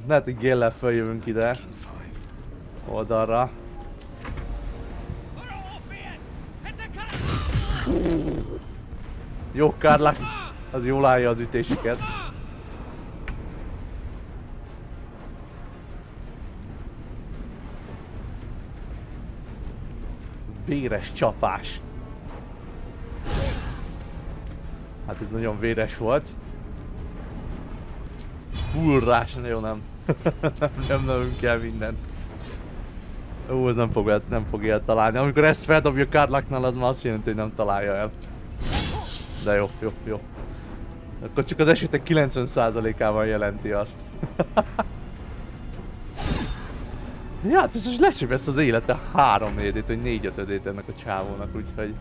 lehet, hogy Géllel feljövünk ide. Oldalra. Jó, Kárlák! Az jól állja az ütéseket. Véres csapás. Hát ez nagyon véres volt. Furrás, nagyon nem. Nem lövünk el mindent. Ó, ez nem fog eltalálni. Amikor ezt feldobja Kárláknál, az már azt jelenti, hogy nem találja el. De jó. Akkor csak az esetek 90%-ában jelenti azt. Ja, hát ez most lesebeszt az élete 3-4-ét, vagy 4-5-ét ennek a csávónak, úgyhogy...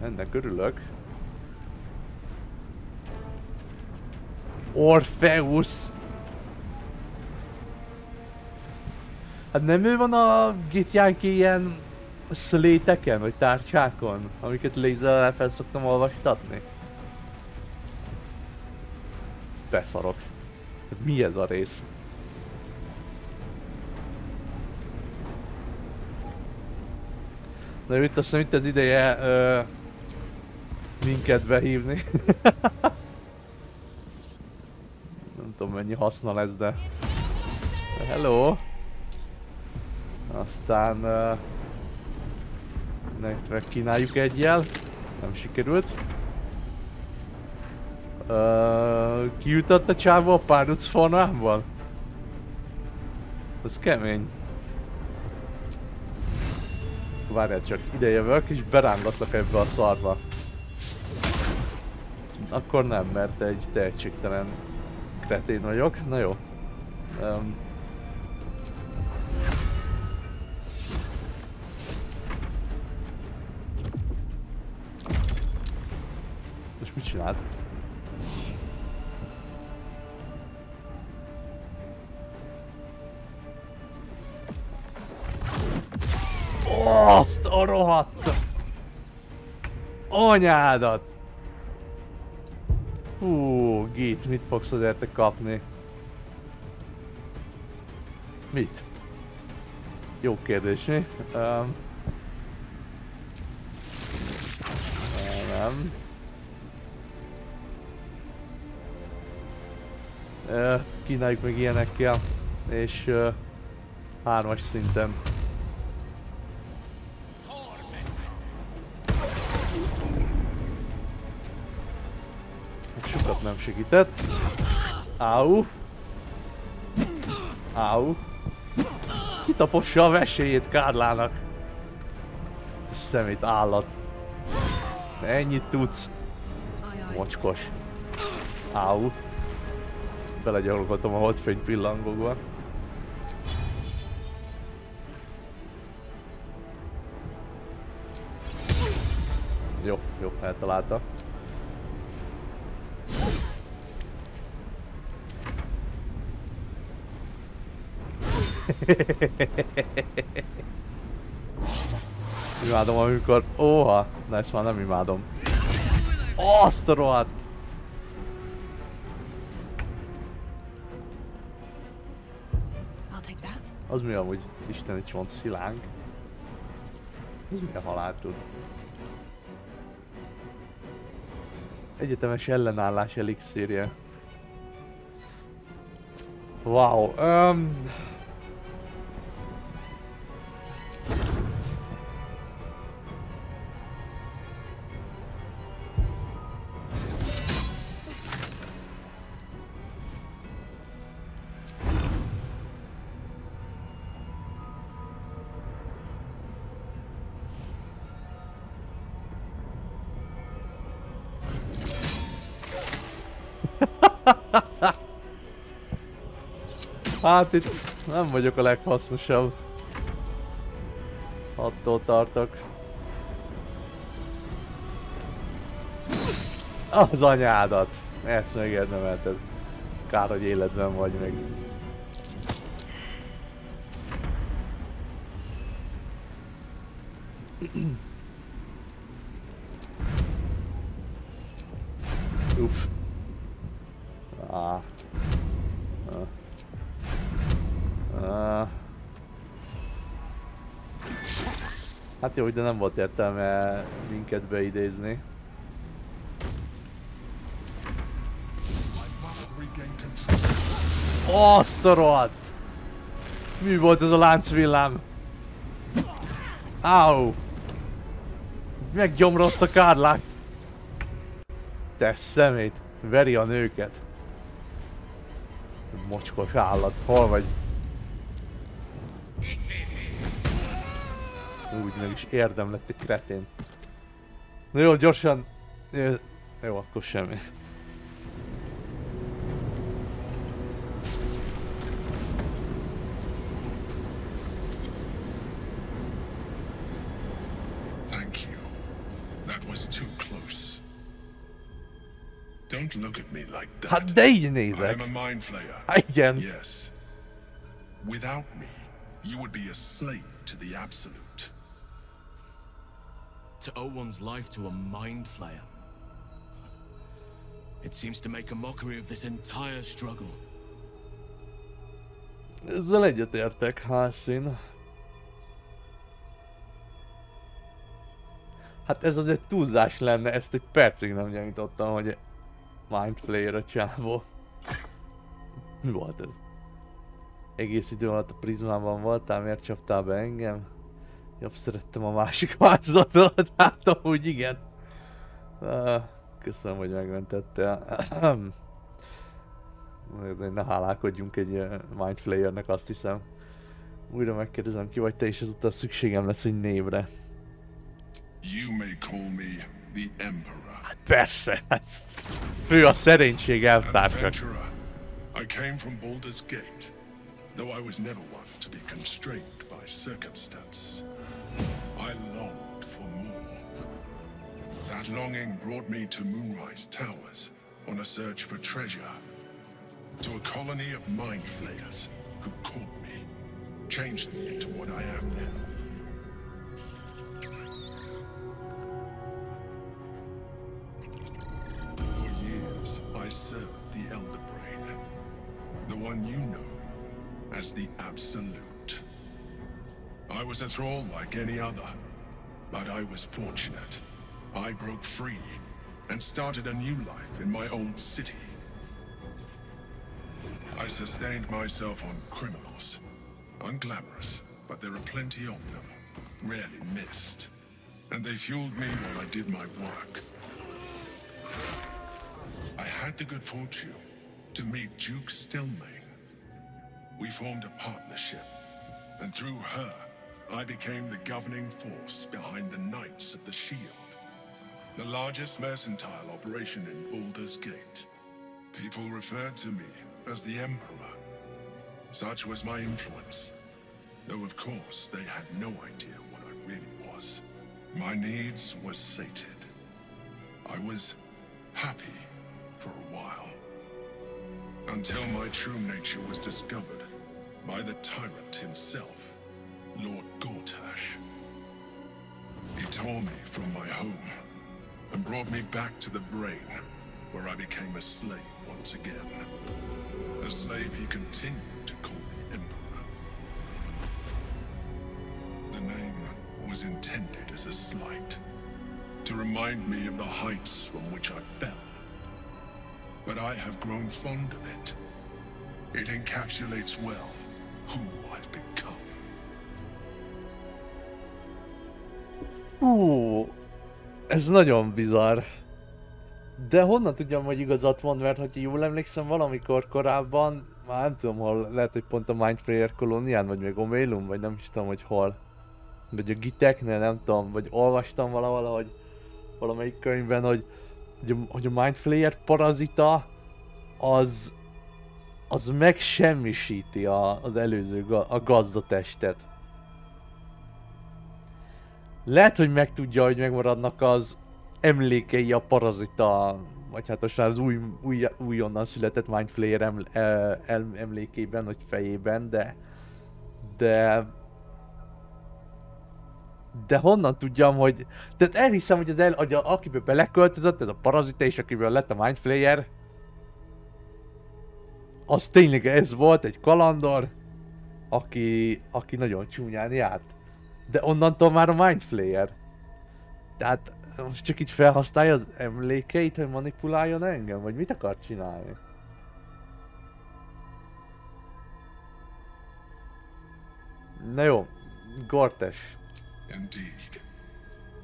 Ennek örülök. Orpheus! Hát nem ő van a GTA-nk ilyen szléteken, vagy tárcsákon, amiket lézerrel fel szoktam olvastatni? Beszarok. Mi ez a rész? De itt azt hiszem itt az ideje minket behívni. Nem tudom mennyi haszna lesz, de... Hello! Aztán megkínáljuk egyel. Nem sikerült. Kijutott a csávó a párduc formámban? Az kemény. Várjál csak, ide jövök és berángatlak ebbe a szarba. Akkor nem, mert egy tehetségtelen kretén vagyok. Na jó. Most mit csinált? Azt a rohadt! Anyádat! Hú, Git, mit fogsz azért te kapni? Mit? Jó kérdés, mi? Nem. Kínáljuk meg ilyenekkel, és 3-as szinten. Sokat nem segített. Áú. Áú. Kitapossa a vesélyét Kárlának. Szemét állat. Ennyit tudsz. Mocskos. Áú. Belegyalogoltam a holdfény pillangókba. Jó, jó, eltalálta. Imádom, amikor... Óha! Na ezt már nem imádom. Azt a rohadt! Az mi amúgy isteni csont szilánk? Ez mi a halál tud? Egyetemes ellenállás elixírje. Wow, hát itt nem vagyok a leghasznosabb. Attól tartok. Az anyádat! Ezt megérdemelted. Kár, hogy életben vagy meg. Uff. Hát jó, de nem volt értelme minket beidézni. Azt a rohadt! Mi volt ez a láncvillám? Áú! Meggyomrozta Kárlákt! Te szemét! Veri a nőket! Mocskos állat, hol vagy? Úgy meg is érdemlett egy kretén. Na jó, gyorsan... Jó, akkor semmi. Thank you. That was too close. Don't look at me like that. Hát de így nézek. I am a mind flayer. Igen. Yes. Without me, you would be a slave to the absolute. To owe one's life to a mind flayer. It seems to make a mockery of this entire struggle. Ezzel egyetértek, Halszín. Hát ez az egy túlzás lenne, ezt egy percig nem gyanítottam, hogy mind flayer a csávó. Mi volt ez? egész idő alatt a prizmában voltál, miért csaptál be engem? Jobb szerettem a másik változatot, hát amúgy igen. Köszönöm, hogy megmentettél. Ne hálálkodjunk egy Mindflayernek, azt hiszem. Újra megkérdezem, ki vagy te, és ezúttal szükségem lesz egy névre. You may call me the Emperor. Hát persze, hát fő a szerénység, elvtársak. I came from Baldur's Gate, though I was never one to be constrained by circumstance. I longed for more. That longing brought me to Moonrise Towers on a search for treasure. To a colony of mind flayers who caught me, changed me into what I am now. For years, I served the Elder Brain, the one you know as the Absolute. I was a thrall like any other, but I was fortunate. I broke free and started a new life in my old city. I sustained myself on criminals. Unglamorous, but there are plenty of them, rarely missed. And they fueled me while I did my work. I had the good fortune to meet Duke Stelmane. We formed a partnership, and through her, I became the governing force behind the Knights of the Shield, the largest mercantile operation in Baldur's Gate. People referred to me as the Emperor. Such was my influence, though of course they had no idea what I really was. My needs were sated. I was happy for a while, until my true nature was discovered by the tyrant himself, Lord Gortash. He tore me from my home and brought me back to the Brain, where I became a slave once again. A slave he continued to call me Emperor. The name was intended as a slight, to remind me of the heights from which I fell. But I have grown fond of it. It encapsulates well who I've become. Ez nagyon bizarr. De honnan tudjam, hogy igazat mond, mert hogyha jól emlékszem, valamikor korábban, már nem tudom hol, lehet, hogy pont a Mindflayer kolónián, vagy még Omélum, vagy nem is tudom, hogy hol. Vagy a Giteknél, nem tudom, vagy olvastam valahol, hogy valamelyik könyvben, hogy a Mindflayer parazita az megsemmisíti az előző a gazdatestet. Lehet, hogy megtudja, hogy megmaradnak az emlékei a parazita, vagy hát az újonnan született Mindflayer emlékében, vagy fejében, de honnan tudjam, hogy... Tehát elhiszem, hogy akiből beleköltözött, ez a parazita, és akiből lett a Mindflayer, az tényleg ez volt, egy kalandor, aki nagyon csúnyán járt. De onnantól már a Mindflayer. Tehát most csak így felhasználja az emlékeit, hogy manipuláljon engem? Vagy mit akar csinálni? Na jó, Gortash. Indeed.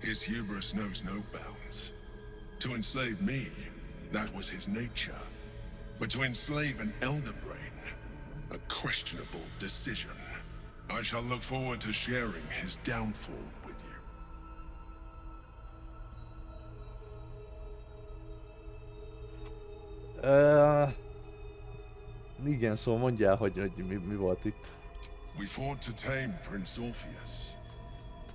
His hubris knows no bounds. To enslave me, that was his nature. But to enslave an Elder Brain, a questionable decision. I shall look forward to sharing his downfall with you. Igen, szóval mondjál, hogy mi volt itt. We fought to tame Prince Orpheus,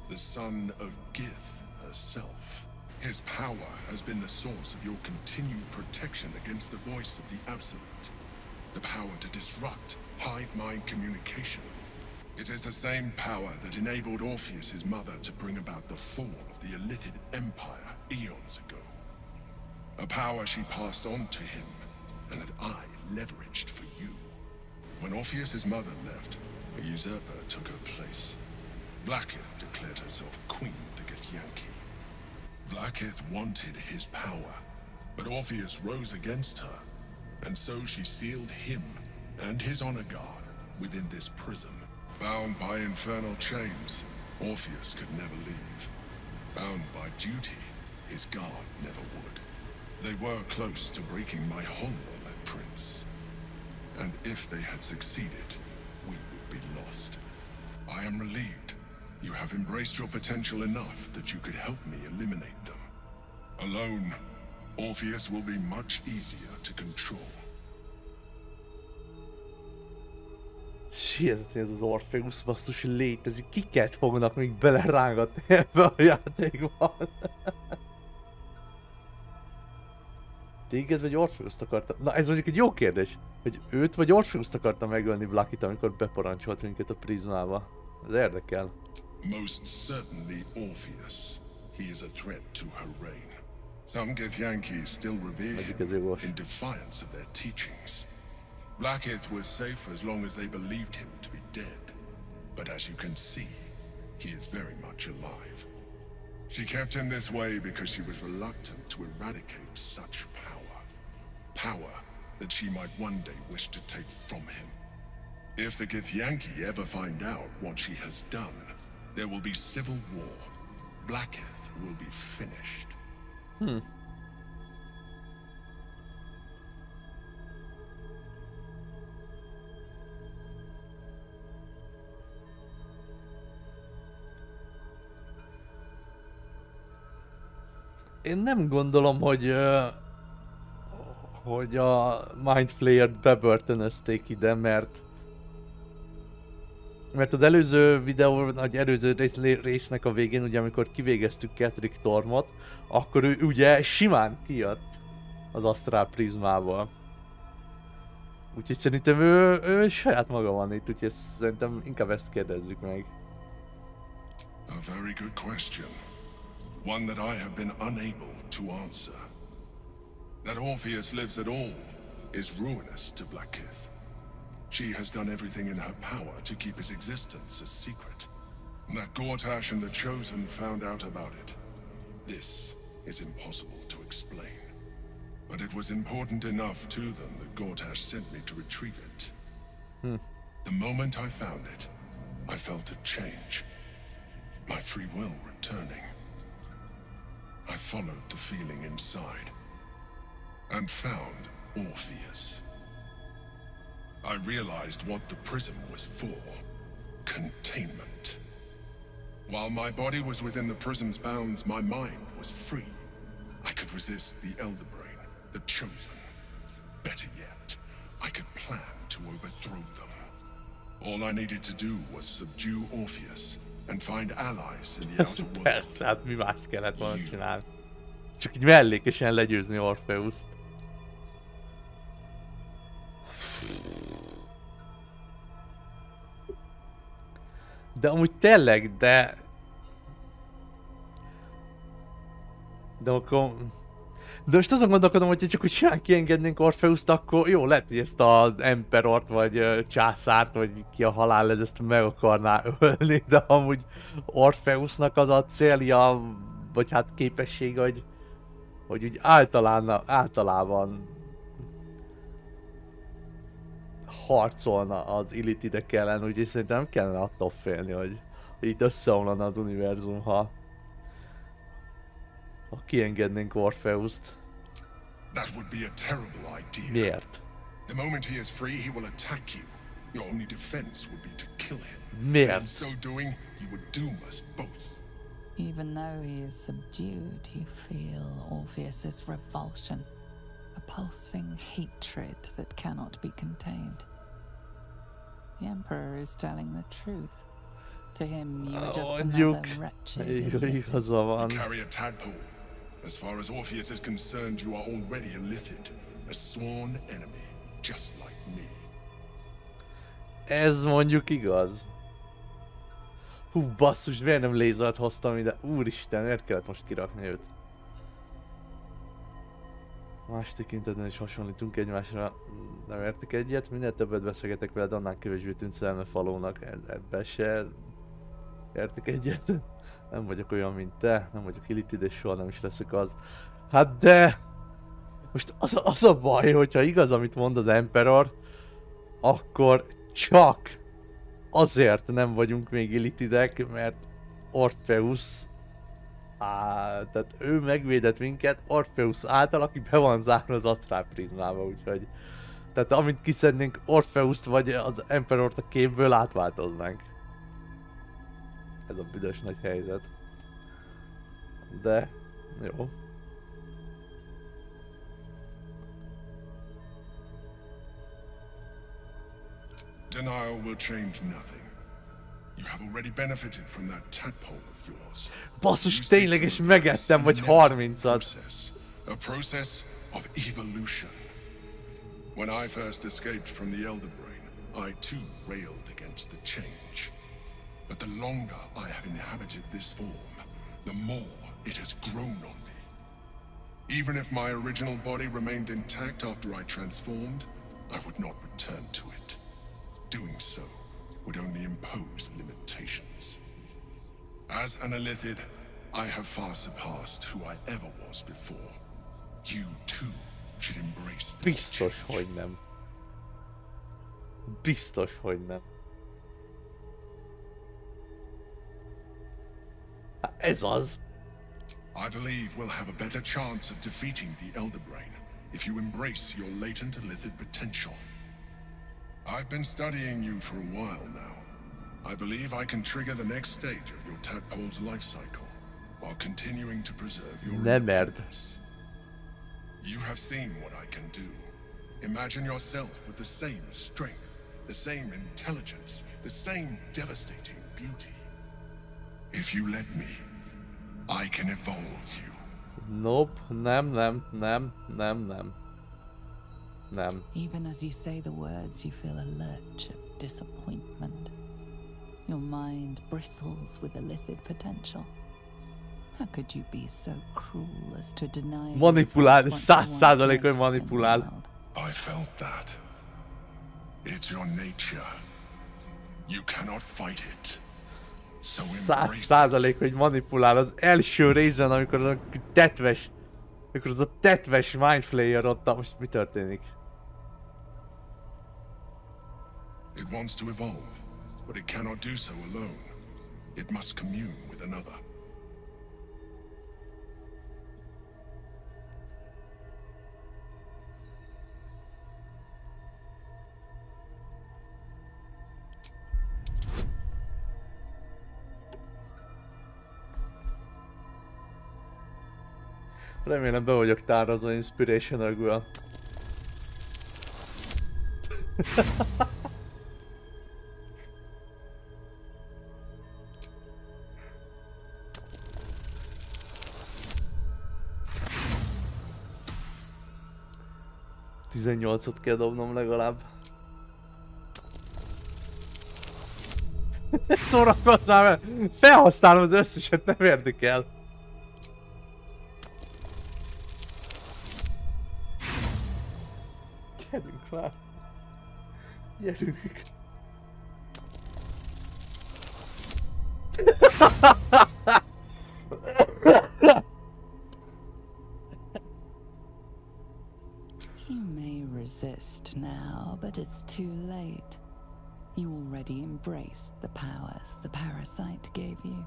the son of Gith herself. His power has been the source of your continued protection against the voice of the Absolute. The power to disrupt hive mind communication. It is the same power that enabled Orpheus's mother to bring about the fall of the Illithid Empire eons ago. A power she passed on to him, and that I leveraged for you. When Orpheus's mother left, a usurper took her place. Vlaakith declared herself queen of the Githyanki. Vlaakith wanted his power, but Orpheus rose against her, and so she sealed him and his honor guard within this prison. Bound by infernal chains, Orpheus could never leave. Bound by duty, his guard never would. They were close to breaking my honor, Prince. And if they had succeeded, we would be lost. I am relieved. You have embraced your potential enough that you could help me eliminate them. Alone, Orpheus will be much easier to control. Hihetetlen ez az Orpheus basszus létezik. Kiket fognak még belerángatni ebbe a játékban? Téged vagy Orpheust akarta? Na ez mondjuk egy jó kérdés. Hogy őt vagy Orpheust akarta megölni Blackit, amikor beparancsolt minket a prizmába. Ez érdekel. Most certainly Orpheus. He is a threat to her reign. Some Githyanki still revere him in defiance of their teachings. Blackith was safe as long as they believed him to be dead. But as you can see, he is very much alive. She kept him this way because she was reluctant to eradicate such power. Power that she might one day wish to take from him. If the Githyanki ever find out what she has done, there will be civil war. Blackith will be finished. Én nem gondolom, hogy a Mind Flayer-t bebörtönözték ide, mert az előző videó, vagy előző résznek a végén, ugye amikor kivégeztük Catrick Tormot, akkor ő ugye simán kijött az Asztrál prizmával. Úgyhogy szerintem ő saját maga van itt, úgyhogy szerintem inkább ezt kérdezzük meg. A very good question. One that I have been unable to answer. That Orpheus lives at all is ruinous to Blackith. She has done everything in her power to keep his existence a secret. That Gortash and the Chosen found out about it. This is impossible to explain. But it was important enough to them that Gortash sent me to retrieve it. The moment I found it, I felt a change. My free will returning. I followed the feeling inside and found Orpheus. I realized what the prison was for. Containment. While my body was within the prison's bounds, my mind was free. I could resist the Elder Brain, the Chosen. Better yet, I could plan to overthrow them. All I needed to do was subdue Orpheus and find allies in the outer world. Persze, hát mi más kellett volna csinálni. Csak így mellékesen legyőzni Orpheust. De amúgy tényleg, de akkor... De most azon gondolkodom, hogyha csak úgy simán kiengednénk Orpheust, akkor jó, lehet, hogy ezt az Emperort, vagy császárt, vagy ki a halál ez, ezt meg akarná ölni, de amúgy Orpheusnak az a célja, vagy hát képessége, hogy úgy általában harcolna az Illithidek ellen, úgyhogy szerintem nem kellene attól félni, hogy itt összeomlana az univerzum, ha kiengednénk Orpheust. That would be a terrible idea. Miért? The moment he is free, he will attack you. Your only defense would be to kill him. Miért? In so doing, he would doom us both. Even though he is subdued, you feel Orpheus's revulsion, a pulsing hatred that cannot be contained. The Emperor is telling the truth. To him, you are just another wretched idiot. You carry a tadpole. As far as Orpheus is concerned, you are already a Lithid, a sworn enemy, just like me. Ez mondjuk igaz. Hú, basszus, miért nem lézert hoztam ide? Úristen, miért kellett most kirakni őt? Más tekintetben is hasonlítunk egymásra, nem értek egyet, minél többet beszélgetek veled, annál kevésbé tűnt szelmefalónak, ebben se értek egyet. Nem vagyok olyan, mint te, nem vagyok Illithid, és soha nem is leszek az. Hát de... Most az a baj, hogyha igaz, amit mond az Emperor, akkor csak azért nem vagyunk még illitidek, mert Orpheus, tehát ő megvédett minket Orpheus által, aki be van zárva az asztrál prizmába, úgyhogy... Tehát amint kiszednénk Orpheust vagy az Emperort a képből, átváltoznánk. Ez a büdös nagy helyzet. De... jó. Denial will change nothing. You have already benefited from that tadpole of yours. Basszus, tényleg, megettem, vagy 30-at. A process of evolution. When I first escaped from the Elder Brain, I too railed against the change. But the longer I have inhabited this form, the more it has grown on me. Even if my original body remained intact after I transformed, I would not return to it. Doing so would only impose limitations. As an Illithid, I have far surpassed who I ever was before. You too should embrace this. Biztos, hogy nem. Biztos, hogy nem. Ez az. I believe we'll have a better chance of defeating the Elder Brain if you embrace your latent Illithid potential. I've been studying you for a while now. I believe I can trigger the next stage of your tadpole's life cycle while continuing to preserve your independence. You have seen what I can do. Imagine yourself with the same strength, the same intelligence, the same devastating beauty. If you let me, I can evolve you. Nope, nem. Even as you say the words, you feel a lurch of disappointment. Your mind bristles with Illithid potential. How could you be so cruel as to deny? Manipulál, 100%-on manipulál. I felt that. It's your nature. You cannot fight it. So embrace 100%, hogy manipulál. Az első részben, amikor az a tetves mindflayer ott, most mi történik? It wants to evolve, but it cannot do so alone. It must commune with another. Remélem be vagyok tárazva inspirational-ből. Tizennyolcot kell dobnom legalább. Szórakozzál, mert felhasználom az összeset, nem érdekel. Gyerünk már! Gyerünk! You may resist now, but it's too late. You already embraced the powers the parasite gave you.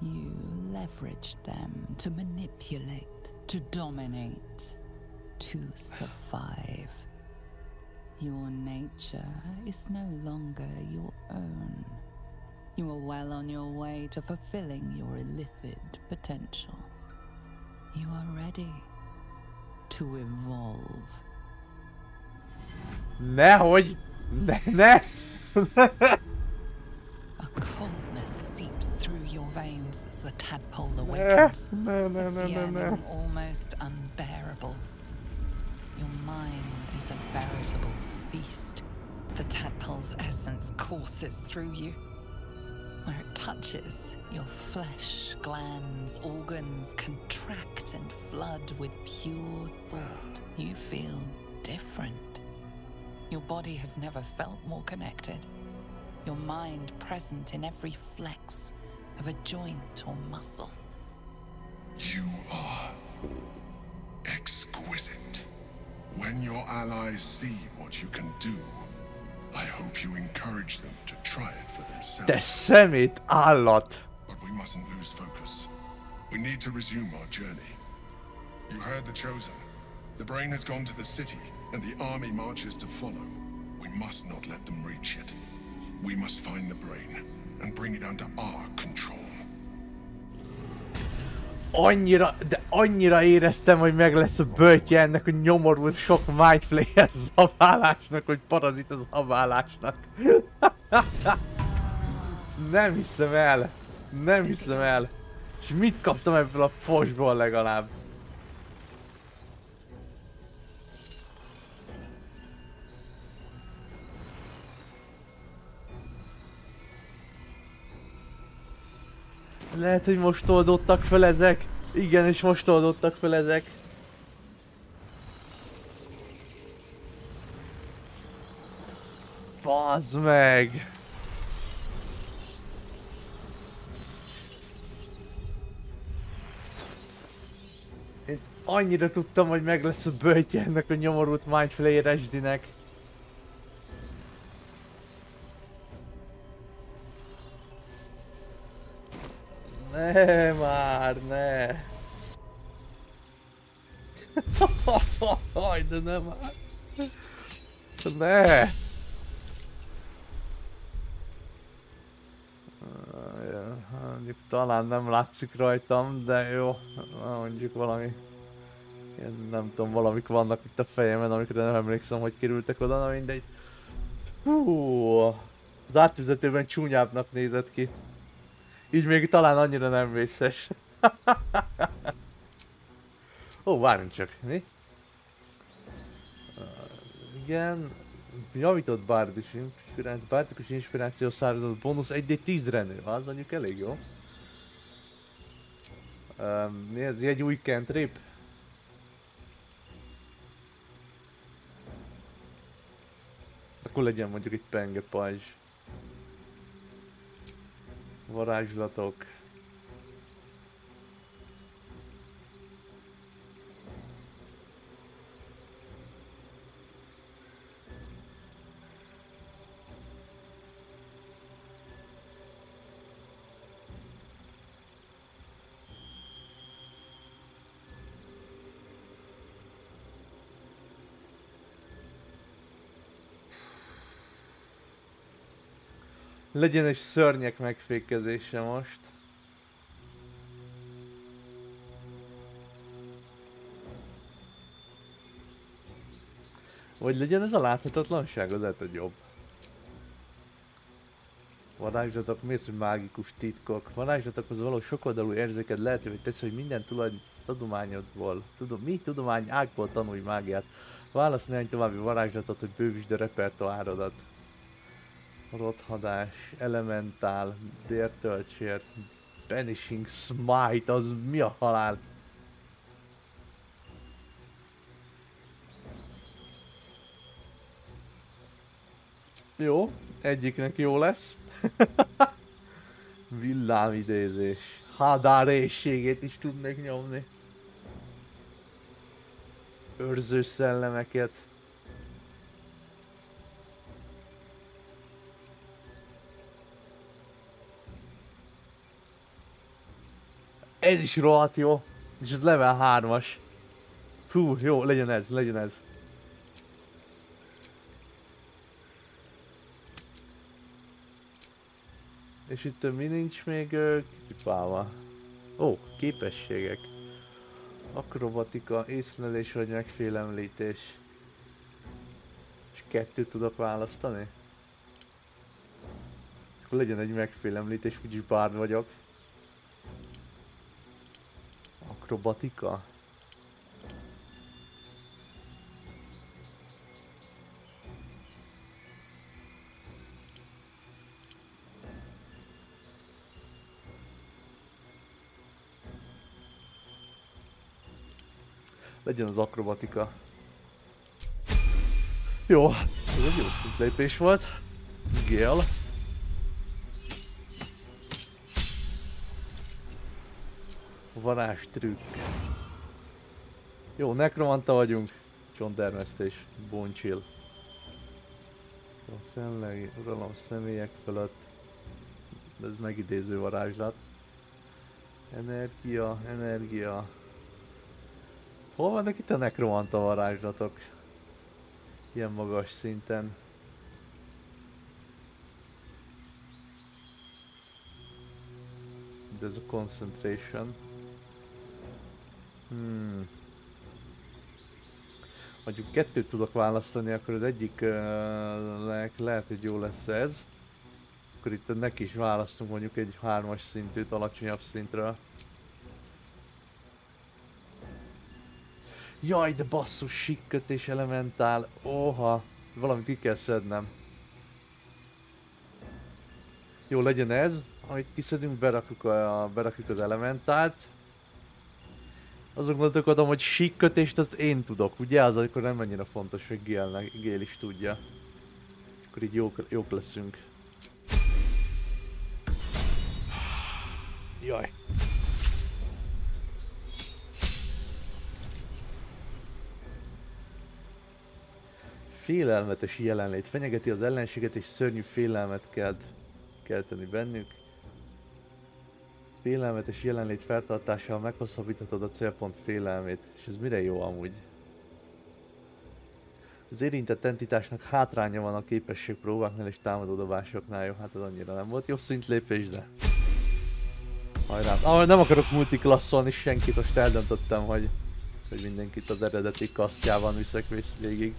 You leveraged them to manipulate, to dominate, to survive. Your nature is no longer your own. You are well on your way to fulfilling your Illithid potential. You are ready to evolve. Nehogy! Ne! A coldness seeps through your veins as the tadpole awakens. Its yearning almost unbearable. Your mind is a veritable feast. The tadpole's essence courses through you. Where it touches, your flesh, glands, organs contract and flood with pure thought. You feel different. Your body has never felt more connected. Your mind present in every flex of a joint or muscle. You are exquisite. When your allies see what you can do, I hope you encourage them to try it for themselves. Te szemét állat! But we mustn't lose focus. We need to resume our journey. You heard the chosen. The brain has gone to the city, and the army marches to follow. We must not let them reach it. We must find the brain, and bring it under our control. Annyira éreztem, hogy meg lesz a böjtje ennek a nyomorult sok mindflayer zabálásnak, hogy parazit a zabálásnak. Nem hiszem el. Nem hiszem el. És mit kaptam ebből a fosból legalább? Lehet, hogy most oldottak fel ezek. Igen, és most oldottak fel ezek. Bazd meg! Én annyira tudtam, hogy meg lesz a böjtje ennek a nyomorult mindflayer SD-nek. Ne már, ne! De nem már! Ne! Mondjuk talán nem látszik rajtam, de jó, mondjuk valami... Én nem tudom, valamik vannak itt a fejemben, amikre nem emlékszem, hogy kerültek oda, na mindegy. Hú, az átvezetőben csúnyábbnak nézett ki. Így még talán annyira nem vészes. Ó, várjunk csak, mi? Igen, javított bárdikus inspiráció száradott bónusz 1d10-re nő, az mondjuk elég jó. Mi ez? Egy új cantrip? Akkor legyen mondjuk egy penge pajzs. Varázslatok. Legyen egy szörnyek megfékezése most. Vagy legyen ez a láthatatlanság, az lehet, hogy jobb. Varázslatok, mi az, hogy mágikus titkok? Varázslatokhoz való sokoldalú érzéked lehetővé teszi, hogy minden tudományodból, tudomány ágból tanulj mágiát. Válasz néhány további varázslatot, hogy bővítsd a repertoárodat. Rothadás, elementál, dértöltsér, banishing smite, az mi a halál? Jó, egyiknek jó lesz. Villámidézés. Hadárészségét is tudnék nyomni. Őrző szellemeket. Ez is rohadt jó. És ez level 3-as. Fú, jó, legyen ez, legyen ez. És itt mi nincs még kipálva? Ó, képességek. Akrobatika, észlelés vagy megfélemlítés. És 2 tudok választani? Akkor legyen egy megfélemlítés, úgyis bárd vagyok. Akrobatika? Legyen az akrobatika. Jó, ez egy jó szintlépés volt. Gél. Varázstrükk. Jó, nekromanta vagyunk. Csontermesztés, boncsill. A fennlegi uralom személyek fölött. Ez megidéző varázslat. Energia, energia. Hol vannak itt a nekromanta varázslatok? Ilyen magas szinten. De ez a concentration. Mondjuk kettőt tudok választani, akkor az egyik lehet, hogy jó lesz ez. Akkor itt neki is választunk mondjuk egy 3-as szintűt alacsonyabb szintről. Jaj, de basszus, sikkötés elementál. Oha, valamit ki kell szednem. Jó, legyen ez. Amit kiszedünk, berakjuk az elementált. Azon gondolkodom, hogy sikkötést azt én tudok, ugye? Az akkor nem annyira fontos, hogy Gél is tudja. Akkor így jók leszünk. Jaj. Félelmetes jelenlét. Fenyegeti az ellenséget és szörnyű félelmet kell kelteni bennük. Félelmetes jelenlét feltartással meghosszabbíthatod a célpont félelmét. És ez mire jó amúgy? Az érintett entitásnak hátránya van a képességpróbáknál és támadódobásoknál. Jó, hát ez annyira nem volt jó szintlépés, de... Hajrá! Nem akarok multiklasszolni senkit, most eldöntöttem, hogy mindenkit az eredeti kasztjában viszek végig.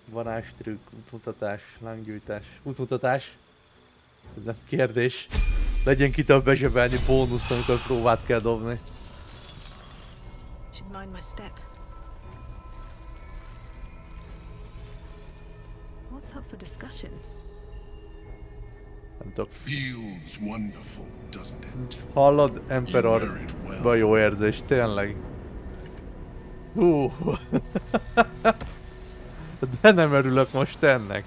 Varázstrükk, útmutatás, lánggyújtás, útmutatás. Ez nem kérdés. Legyen ki több bezsebelni bónuszt, amikor próbát kell dobni. Nem tudok. Hallod, Emperor? Jó érzés, tényleg. De nem örülök most ennek.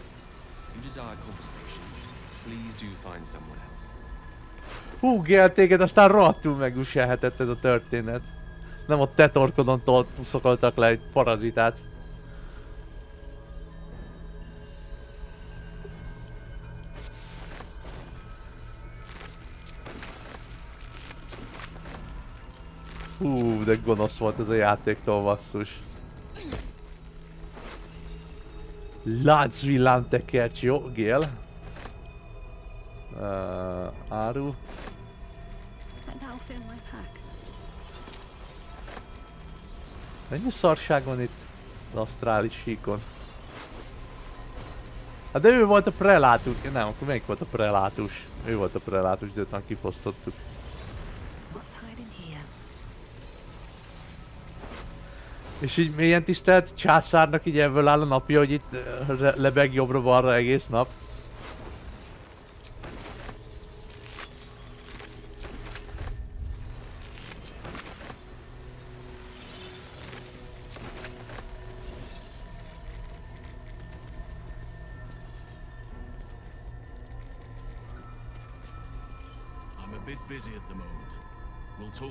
Gél, téged aztán rohadtul megviselhetett ez a történet. Nem a te torkodontól puszokoltak le egy parazitát. De gonosz volt ez a játéktól, basszus. Láncvillámtekercs, jó, Gél. Áru. Mennyi szarság van itt az asztrális síkon? Hát de ő volt a prelátus. Nem, akkor melyik volt a prelátus? Ő volt a prelátus, de már kifosztottuk. És így mélyen tisztelt császárnak így ebből áll a napja, hogy itt lebeg jobbra-balra egész nap.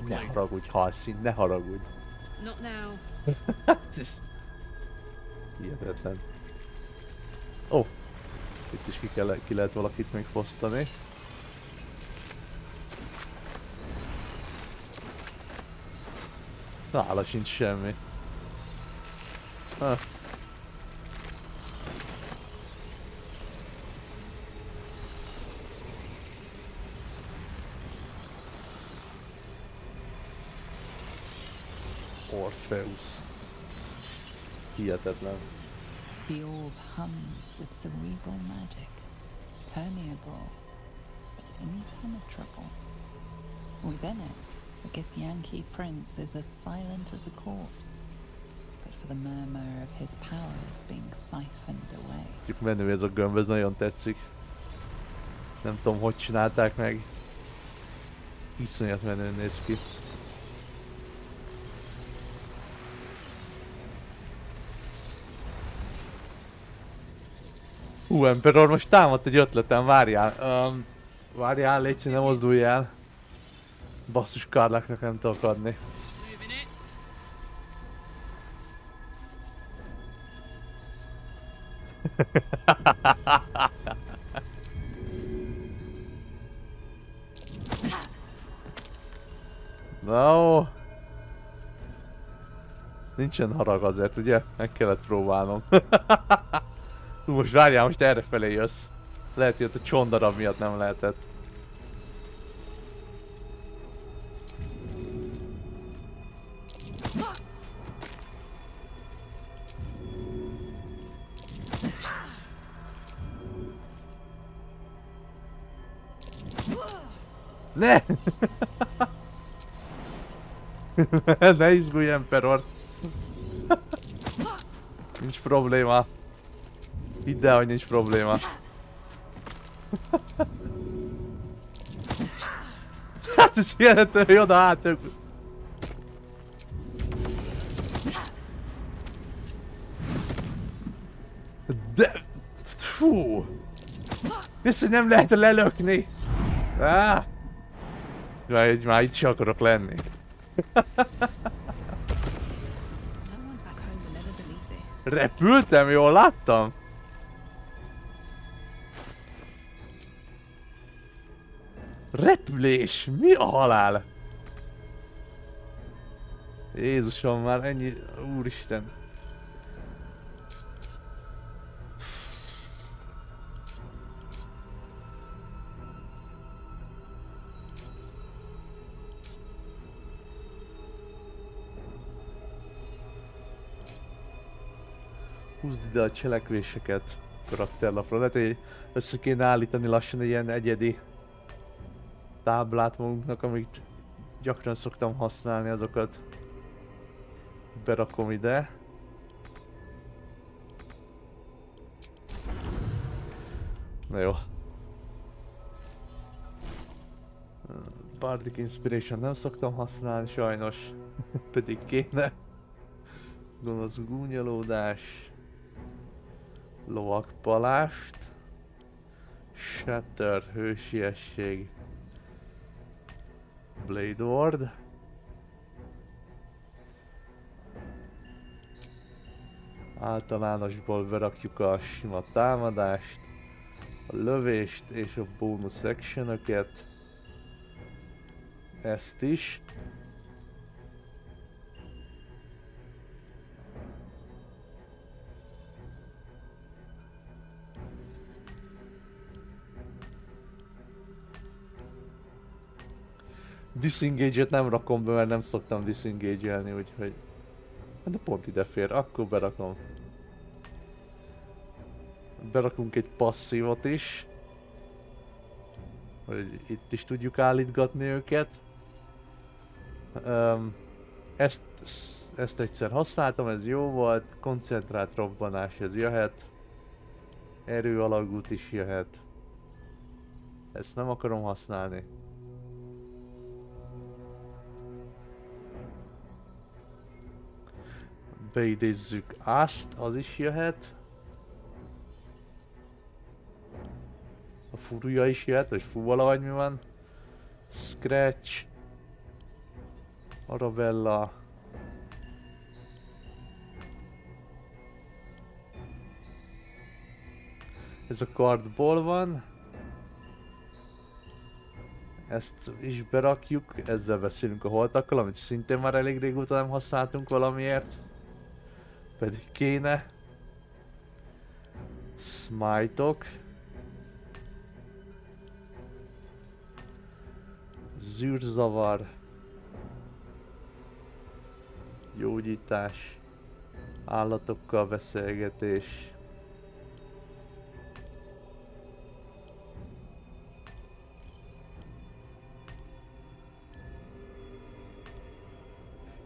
Ne haragudj, Halszín, ne haragudj. Not now. Hihetetlen. Ó, itt is ki lehet valakit még fosztani. Nála sincs semmi. Orpheus. Hihetetlen. The orb hums with cerebral magic, permeable but impenetrable. Within it, the Githyanki prince is as silent as a corpse, but for the murmur of his powers being siphoned away. Csak menő ez a gömb, ez nagyon tetszik. Nem tudom, hogy csinálták meg. Iszonyat menőn néz ki. Emperor, most támadt egy ötletem, várjál. Várjál, légy színe, mozdulj el. Basszus, Karláknak nem tudok adni. No. Nincsen harag azért, ugye? Meg kellett próbálnom. Most várjál, most errefelé jössz. Lehet, hogy ott a csondarab miatt nem lehetett. Ne! Ne izgulj, Emperor! Nincs probléma. Hidd el, hogy nincs probléma. Hát ez hihetetlen, hogy oda álltok. De... Fú! Viszont nem lehet lelökni! Már itt se akarok lenni. Repültem, jól láttam? Repülés! Mi a halál? Jézusom, már ennyi... Úristen. Húzd ide a cselekvéseket karakterlapra. Lehet, hogy össze kéne állítani lassan egy ilyen egyedi táblát magunknak, amit gyakran szoktam használni, azokat berakom ide. Na jó. Bardic Inspiration nem szoktam használni sajnos, pedig kéne. Gonosz gúnyolódás. Lovagpalást. Shatter, hősiesség. Blade Ward. Általánosból berakjuk a sima támadást, a lövést és a bónusz actionöket. Ezt is. Disengage-et nem rakom be, mert nem szoktam disengage-elni, úgyhogy... De pont ide fér, akkor berakom. Berakunk egy passzívot is. Hogy itt is tudjuk állítgatni őket. Ezt egyszer használtam, ez jó volt. Koncentrált robbanás, ez jöhet. Erő alagút is jöhet. Ezt nem akarom használni. Beidézzük azt, az is jöhet. A fúria is jöhet, vagy fúvala, vagy mi van. Scratch. Arabella. Ez a kardból van. Ezt is berakjuk, ezzel beszélünk a holtakkal, amit szintén már elég régóta nem használtunk valamiért. Pedig kéne. Smite-ok. Zűrzavar. Gyógyítás. Állatokkal beszélgetés.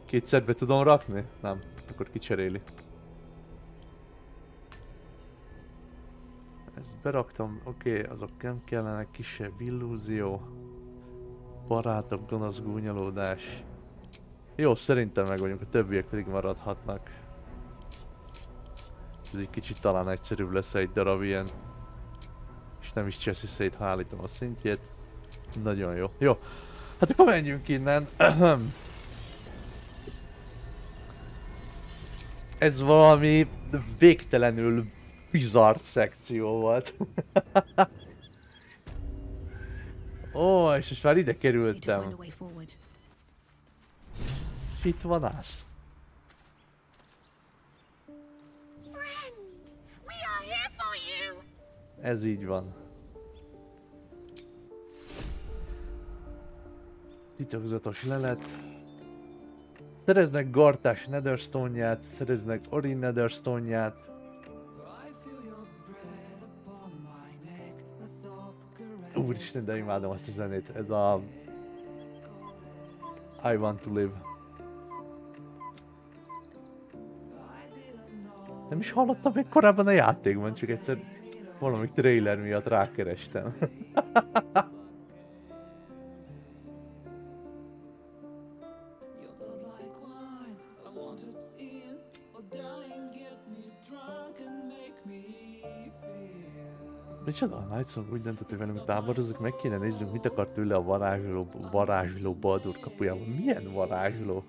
Kétszer be tudom rakni? Nem. Akkor kicseréli. Ezt beraktam, oké, azok nem kellene, kisebb illúzió. Barátok, gonosz gúnyolódás. Jó, szerintem meg vagyunk, a többiek pedig maradhatnak. Ez egy kicsit talán egyszerűbb lesz egy darab ilyen. És nem is cseszi szét, ha állítom a szintjét. Nagyon jó. Jó, hát akkor menjünk innen. Ez valami végtelenül bizarr szekció volt. Ó, és most már ide kerültem. És itt van az. Ez így van. Titokzatos lelet. Szereznek Gartás Netherstone-ját, szereznek Orin Netherstone-ját. Úristen, de imádom azt a zenét. Ez a... I Want to Live. Nem is hallottam még korábban a játékban, csak egyszer valami trailer miatt rákerestem. Micsoda? A Nightsong úgy döntött, hogy velünk táborozzuk, meg kéne néznünk, mit akar tőle a varázsló Baldur kapujában. Milyen varázsló?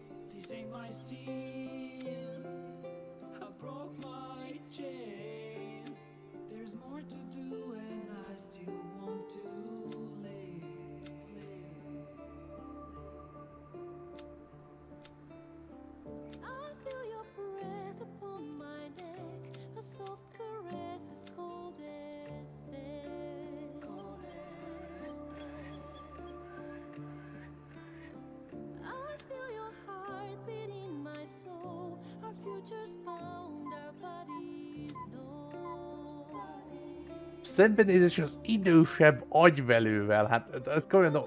Szembenézés az idősebb agyvelővel, hát ez komolyan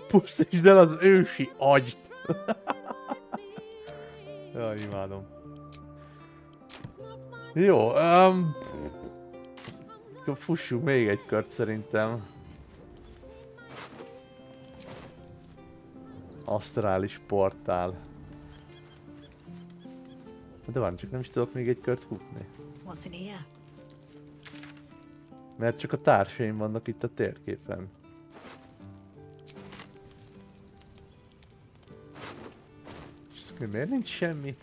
pusztítsd el az ősi agyt. Jaj, imádom. Jó, fussunk még egy kört szerintem. Asztrális portál. De van, csak nem is tudok még egy kört futni. Mert csak a társaim vannak itt a térképen. És miért nincs semmi?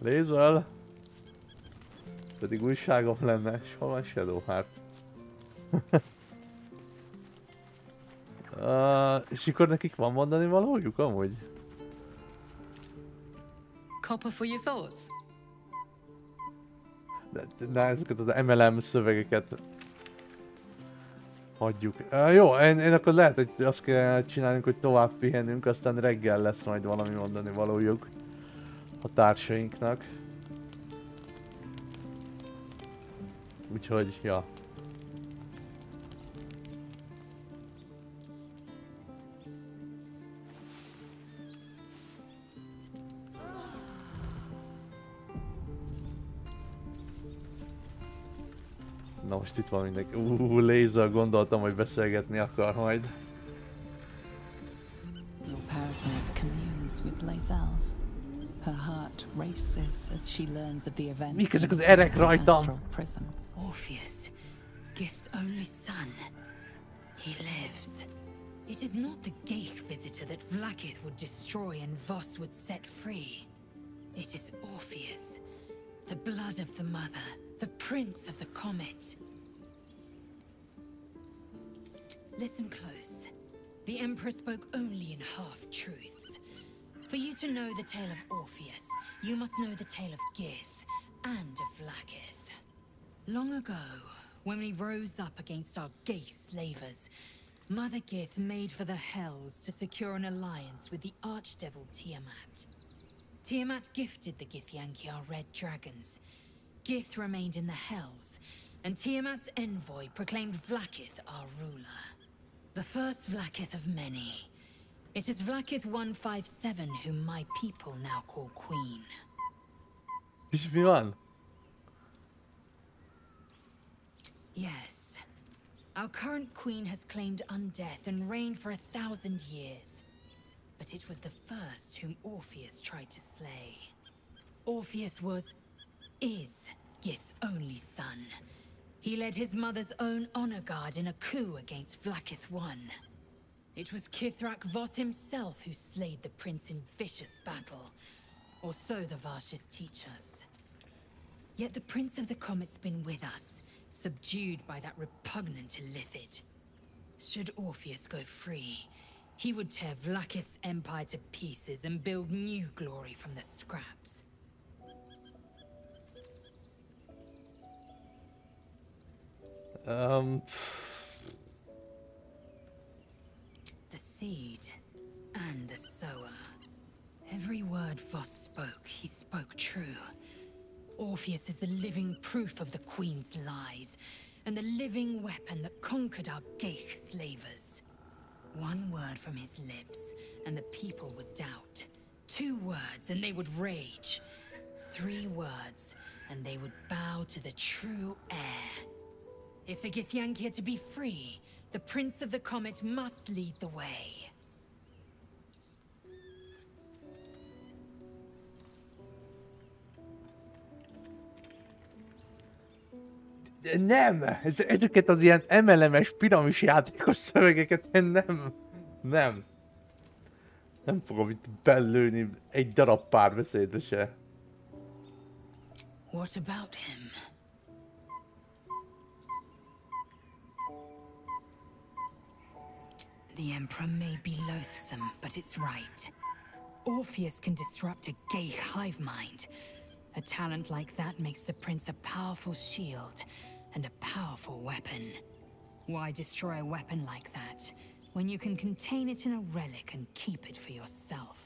Lézel! Pedig újságom lenne, és hol van Shadowheart? És akkor nekik van mondani valójuk amúgy? Copper for your thoughts? De ezeket az MLM szövegeket hagyjuk. Jó, én akkor lehet, hogy azt kell csinálnunk, hogy tovább pihenünk, aztán reggel lesz majd valami mondani valójuk a társainknak. Úgyhogy, ja. Na most itt van mindenki. Lézer, gondoltam, hogy beszélgetni akar majd. Your parasite communes with Lazel's. Her heart races as she learns of the events. Mik ezek az erek rajtam? Orpheus, Gith's only son. He lives. It is not the Geich visitor that Vlaakith would destroy and Voss would set free. It is Orpheus, the blood of the mother, the prince of the comet. Listen close. The Emperor spoke only in half-truths. For you to know the tale of Orpheus, you must know the tale of Gith and of Vlaakith. Long ago, when we rose up against our Geich slavers, Mother Gith made for the Hells to secure an alliance with the Archdevil Tiamat. Tiamat gifted the Githyanki our red dragons. Gith remained in the Hells, and Tiamat's envoy proclaimed Vlaakith our ruler. The first Vlaakith of many. It is Vlaakith 157 whom my people now call Queen. És mi van? Yes. Our current queen has claimed undeath and reigned for 1,000 years. But it was the first whom Orpheus tried to slay. Orpheus is Gith's only son. He led his mother's own honor guard in a coup against Vlaakith I. It was Kithrak Voss himself who slayed the prince in vicious battle, or so the Varshes teach us. Yet the Prince of the Comet's been with us, subdued by that repugnant illithid. Should Orpheus go free, he would tear Vlaakith's empire to pieces and build new glory from the scraps. Um... The seed and the sower. Every word Voss spoke, he spoke true. Orpheus is the living proof of the Queen's lies, and the living weapon that conquered our Geich slavers. One word from his lips, and the people would doubt. 2 words, and they would rage. 3 words, and they would bow to the true heir. If the Githyanki are to be free, the Prince of the Comet must lead the way. Nem! Ezeket az ilyen MLM-es piramis játékos szövegeket én nem fogom itt belőni egy darab párbeszédbe se. What about him? The Emperor may be loathsome, but it's right. Orpheus can disrupt a gay hive mind. A talent like that makes the Prince a powerful shield and a powerful weapon. Why destroy a weapon like that when you can contain it in a relic and keep it for yourself?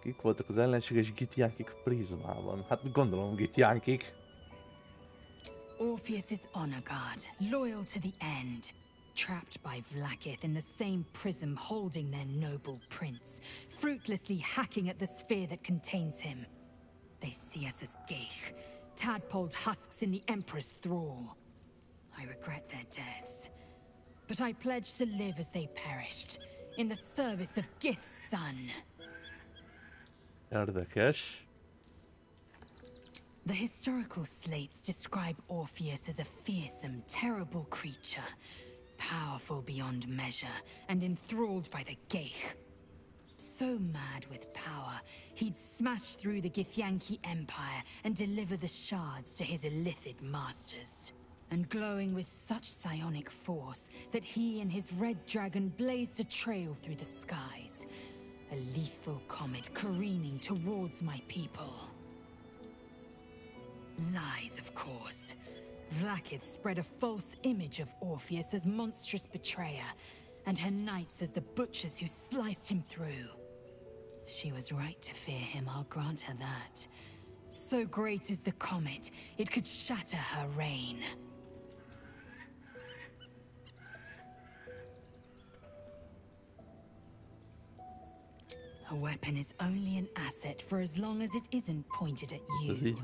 Kik voltak az ellenséges Githyankik prizmában? Hát gondolom Githyankik. Orpheus is honor guard, loyal to the end. Trapped by Vlaakith in the same prism holding their noble prince, fruitlessly hacking at the sphere that contains him. They see us as Geich, tadpoled husks in the Emperor's thrall. I regret their deaths, but I pledge to live as they perished, in the service of Gith's son. Érdekes. The historical slates describe Orpheus as a fearsome, terrible creature, powerful beyond measure, and enthralled by the Geich. So mad with power, he'd smash through the Githyanki Empire and deliver the shards to his illithid masters. And glowing with such psionic force that he and his red dragon blazed a trail through the skies. A lethal comet careening towards my people. Lies, of course. Vlaakith spread a false image of Orpheus as monstrous betrayer, and her knights as the butchers who sliced him through. She was right to fear him, I'll grant her that. So great is the comet, it could shatter her reign. A weapon is only an asset for as long as it isn't pointed at you.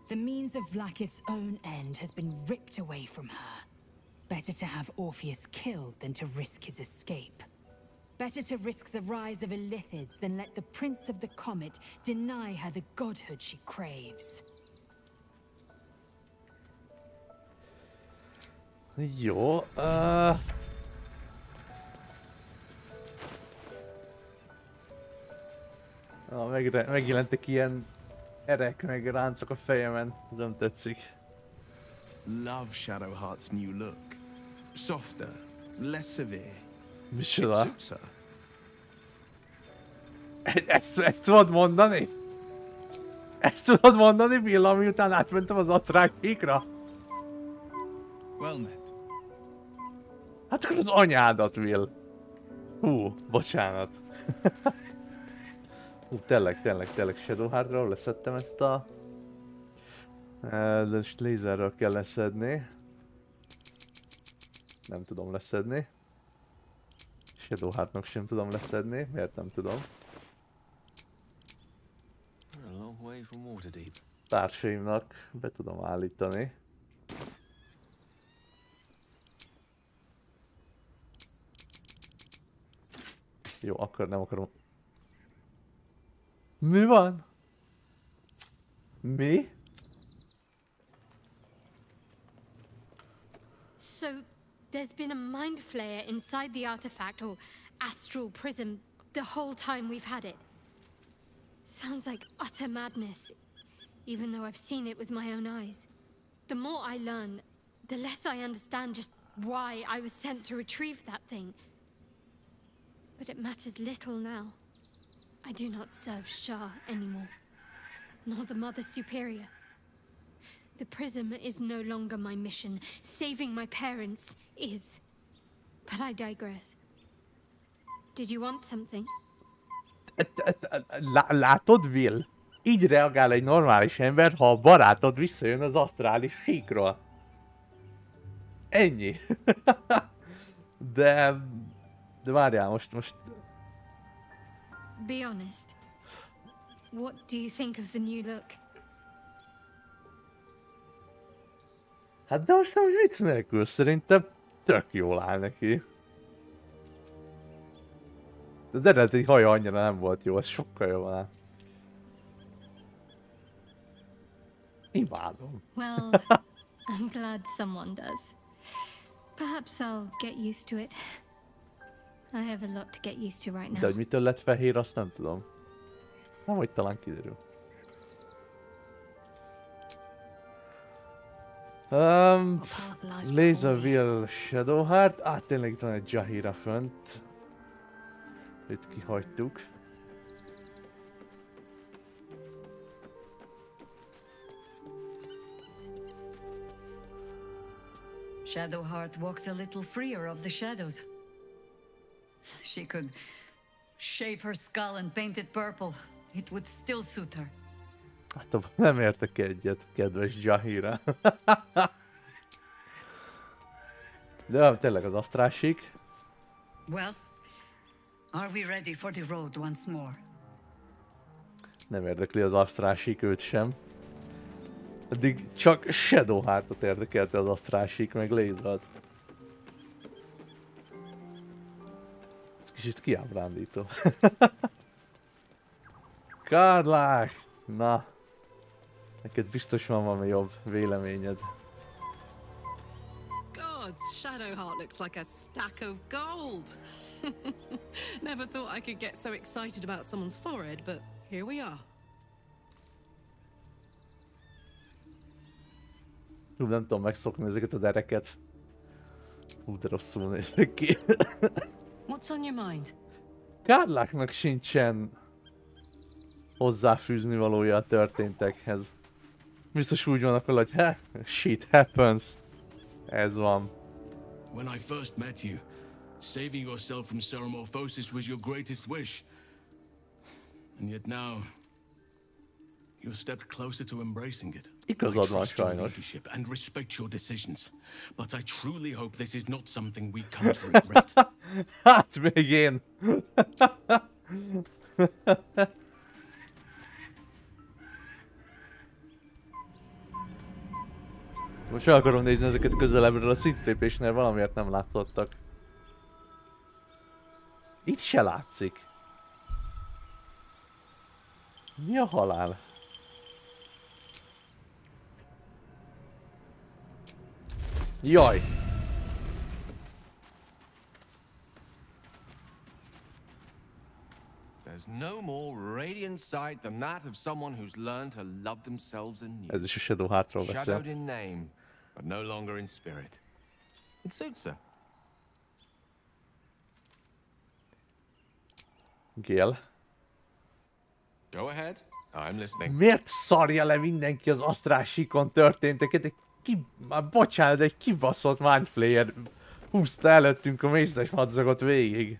The means of Vlaakith's own end has been ripped away from her. Better to have Orpheus killed than to risk his escape. Better to risk the rise of illithids than let the Prince of the Comet deny her the godhood she craves. Jó, megjelentek ilyen erek meg ráncok a fejemen, ez nem tetszik. Love Shadowheart's new look. Softer, less severe. Micsoda? Ezt tudod mondani? Ezt tudod mondani, Bill, miután átmentem az acrákkékra? Well met. Hát akkor az anyádat, Will. Hú, bocsánat. Tényleg Shadowheartról leszedtem ezt a... De lézerről kell leszedni. Nem tudom leszedni. Shadowheartnak sem tudom leszedni, miért nem tudom? Társaimnak be tudom állítani. Jó, akkor nem akarom. Mi van? Mi? So, there's been a mind flayer inside the artifact or astral prism the whole time we've had it. Sounds like utter madness, even though I've seen it with my own eyes. The more I learn, the less I understand just why I was sent to retrieve that thing. But it matters little now. I do not serve Shah anymore, nor the Mother Superior. The prism is no longer my mission. Saving my parents is. But I digress. Did you want something? Látod, Will? Így reagál egy normális ember, ha a barátod visszajön az asztrális síkról. Ennyi. De várjál, most... Be honest. What do you think of the new look? Hát de most nem vicc nélkül, szerintem tök jól áll neki. Az eredeti haja annyira nem volt jó, ez sokkal jobb áll. Imádom. Well, I'm glad someone does. Perhaps I'll get used to it. I have a lot to get used to right now. De hogy mitől lett fehér, azt nem tudom. Nem, hogy talán kiderül. Laser Will Shadowheart. Tényleg itt van egy Jahira fönt. Itt kihagytuk. Shadowheart walks a little freer of the shadows. She could shave her skull and paint it purple. It would still suit her. Hát nem értek egyet, kedves Jahira. De tényleg az asztrálsík. Well, are we ready for the road once more? Nem érdekli az asztrálsík őt sem. Eddig csak Shadowheartot érdekelte az asztrálsík, meg Lasered. Ez kicsit kiábrándító. Kárlák! Na, neked biztos van valami jobb véleményed. Gods, Shadowheart looks like a stack of gold. Never thought I could get so excited about someone's forehead, but here we are. Nem tudom megszokni ezeket az ereket. De rosszul néznek ki. What's on your mind? Kárláknak sincsen hozzáfűzni valója a történtekhez. Biztos úgy vannak vele, hogy shit happens. Ez van. When I first met you, saving yourself from ceramorphosis was your greatest wish. And yet now, you've stepped closer to embracing it. Igazad van sajnos. And respect your decisions. But I truly hope this is not something we come to regret. Hát még én. Most el akarom nézni ezeket közelebbről, a szintlépésnél valamiért nem látszottak. Itt se látszik. Mi a halál? Jaj! There's no more radiant sight than that of someone who's learned to love themselves anew. Ez is a Shadowheartról beszél. Shadowed in name, but no longer in spirit. It suits her. Gale. Go ahead. I'm listening. Miért szarja le mindenki az asztrálsíkon történteket? Bocsánat, de egy kibaszott mindflayer húzta előttünk a mészes madzagot végig.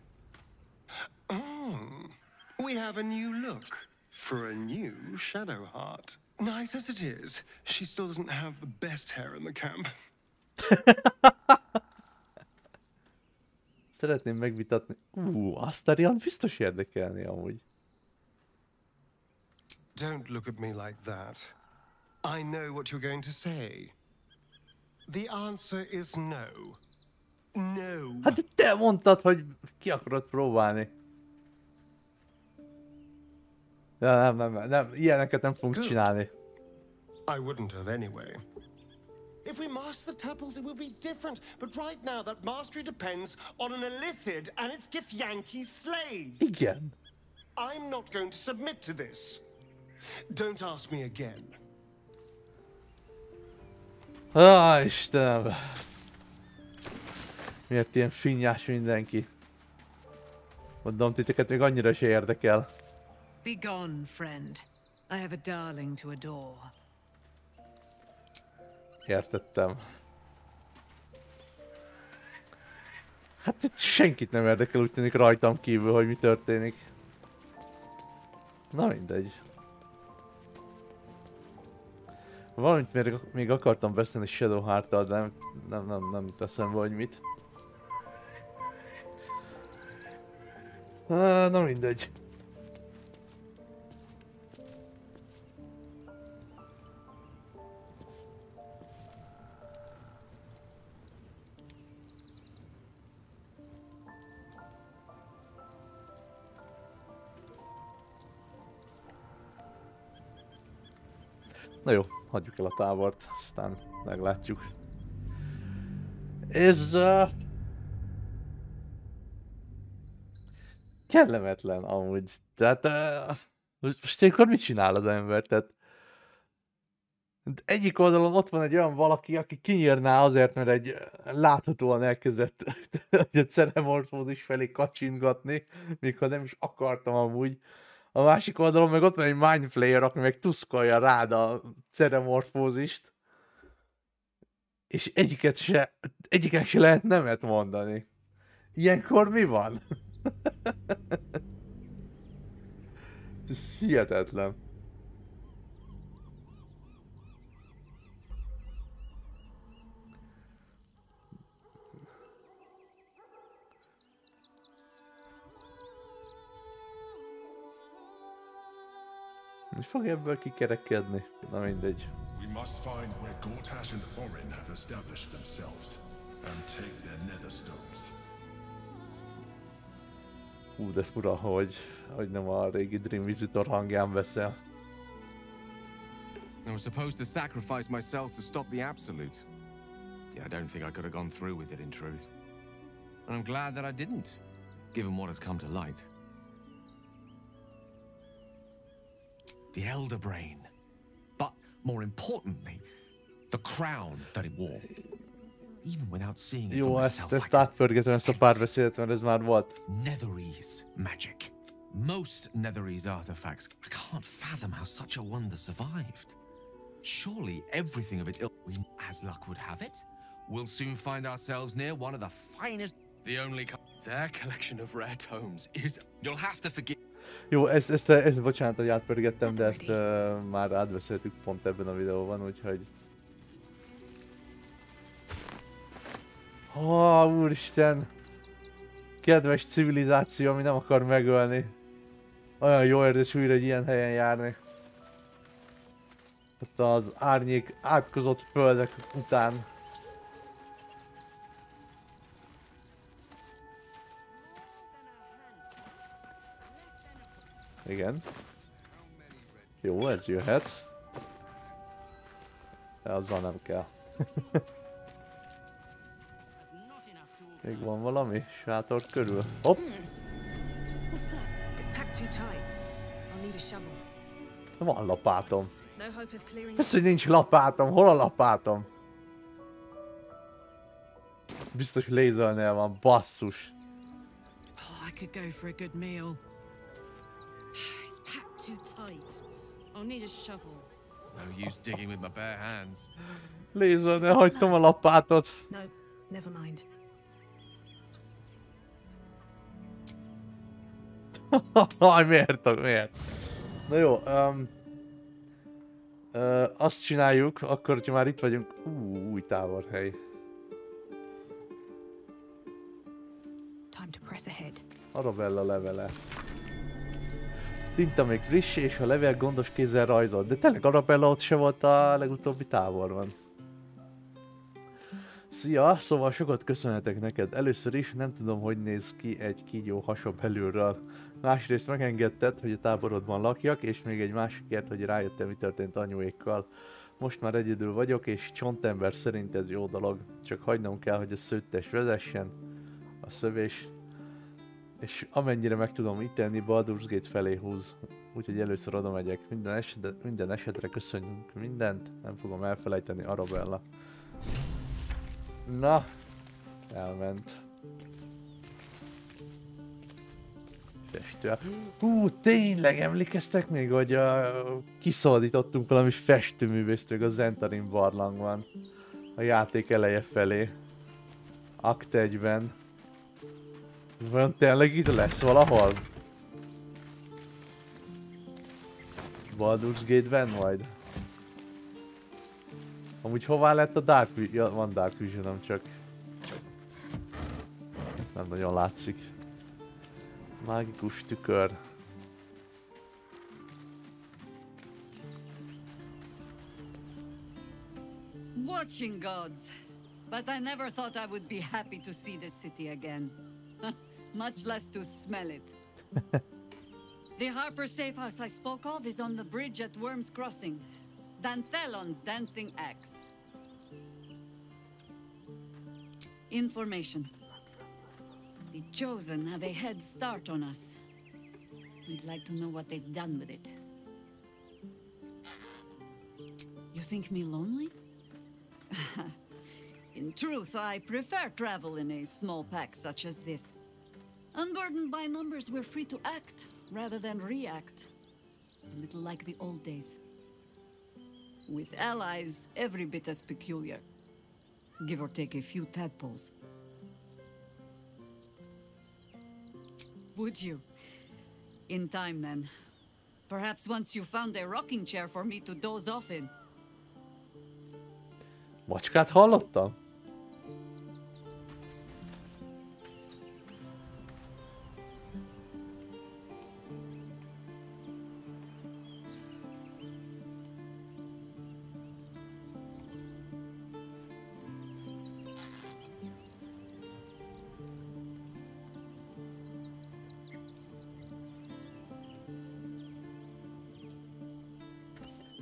We have a new look for a new Shadowheart. Nice as it is, she still doesn't have the best hair in the camp. Szeretném megvitatni. Astarion biztos érdekelni amúgy. Don't look at me like that. I know what you're going to say. The answer is no. No. Hát te mondtad, hogy ki akarod próbálni. Nem, ilyeneket nem fogunk csinálni. I wouldn't have anyway. If we master the tuples, it will be different. But right now, that mastery depends on an Illithid and its Githyanki slave. Igen. I'm not going to submit to this. Don't ask me again. Istenem. Miért ilyen finnyás mindenki? Mondom, titeket még annyira se érdekel. Be gone, friend. I have a darling to adore. Értettem. Hát itt senkit nem érdekel, úgy tűnik rajtam kívül, hogy mi történik. Na mindegy. Valamit még akartam beszélni Shadowheart-tal, de nem teszem vagy mit. Na mindegy. Na jó, hagyjuk el a tábort, aztán meglátjuk. Ez kellemetlen amúgy. Tehát most ilyenkor mit csinál az ember? Tehát egyik oldalon ott van egy olyan valaki, aki kinyírná azért, mert egy láthatóan elkezdett egy ceremorfózis felé kacsintgatni, még ha nem is akartam amúgy. A másik oldalon meg ott van egy mindflayer, aki meg tuszkolja rád a ceremorfózist. És egyiket se lehet nemet mondani. Ilyenkor mi van? Ez hihetetlen. Mi fog ebből kikerekedni? Na mindegy. We must find where Gortash and Orin have established themselves and take their nether stones. De fura, hogy nem a régi Dream Visitor hangján beszél. I was supposed to sacrifice myself to stop the Absolute. Yeah, I don't think I could have gone through with it in truth. And I'm glad that I didn't, given what has come to light. The Elder Brain. But more importantly, the crown that it wore. Even without seeing it for myself, ezt átpörgetem ezt a párbeszédet, mert ez már volt. Netherese magic. Most Netherese artifacts. I can't fathom how such a wonder survived. Surely everything of it, as luck would have it, we'll soon find ourselves near one of the finest. Their collection of rare tomes is. You'll have to forgive. Jó, ezt bocsánat, hogy átpörgettem, de ezt már átbeszéltük pont ebben a videóban, úgyhogy... Úristen! Kedves civilizáció, ami nem akar megölni. Olyan jó érzés újra egy ilyen helyen járni. Ott az árnyék átkozott földek után. Igen. Jó, ez jöhet. De az már nem kell. Még van valami sátor körül. Hopp! Van lapátom. Ez, hogy nincs lapátom. Hol a lapátom? Biztos lézernél van, basszus. Oh, I could go for a good meal. It's packed too tight. I'll need a shovel. No use digging with my bare hands. Lézernél hagytam a lapátot. No, never mind. Miért? Na jó, azt csináljuk, akkor, hogyha már itt vagyunk. Új táborhely. Time to press ahead. Arabella levele. Tinta még friss, és a levél gondos kézzel rajzolt. De tényleg Arabella ott se volt a legutóbbi táborban. Szia, szóval sokat köszönhetek neked. Először is nem tudom, hogy néz ki egy kígyó hasa belülről. Másrészt megengedted, hogy a táborodban lakjak, és még egy másikért, hogy rájöttem, mi történt anyuékkal. Most már egyedül vagyok, és csontember szerint ez jó dolog. Csak hagynom kell, hogy a szőttes vezessen, a szövés, és amennyire meg tudom ítélni, Baldur's Gate felé húz. Úgyhogy először oda megyek. Minden esetre köszönjünk mindent, nem fogom elfelejteni, Arabella. Na, elment. Festő. Tényleg emlékeztek még, hogy kiszabadítottunk valami festőművészt a Zentarin barlangban. A játék eleje felé. Akt 1-ben. Ez vajon tényleg itt lesz valahol? Baldur's Gate-ben majd? Amúgy hová lett a Dark Vision? Ja, van Dark Vision-om, csak nem nagyon látszik. Mágikus tükör. Watching gods. But I never thought I would be happy to see this city again. Much less to smell it. The Harper safe house I spoke of is on the bridge at Worm's Crossing. Danthelon's dancing axe. Information. The Chosen have a head start on us. We'd like to know what they've done with it. You think me lonely? In truth, I prefer travel in a small pack such as this. Unburdened by numbers, we're free to act rather than react. A little like the old days. With allies every bit as peculiar. Give or take a few tadpoles. Would you? In time, then. Perhaps once you found a rocking chair for me to doze off in. Macskát hallottam?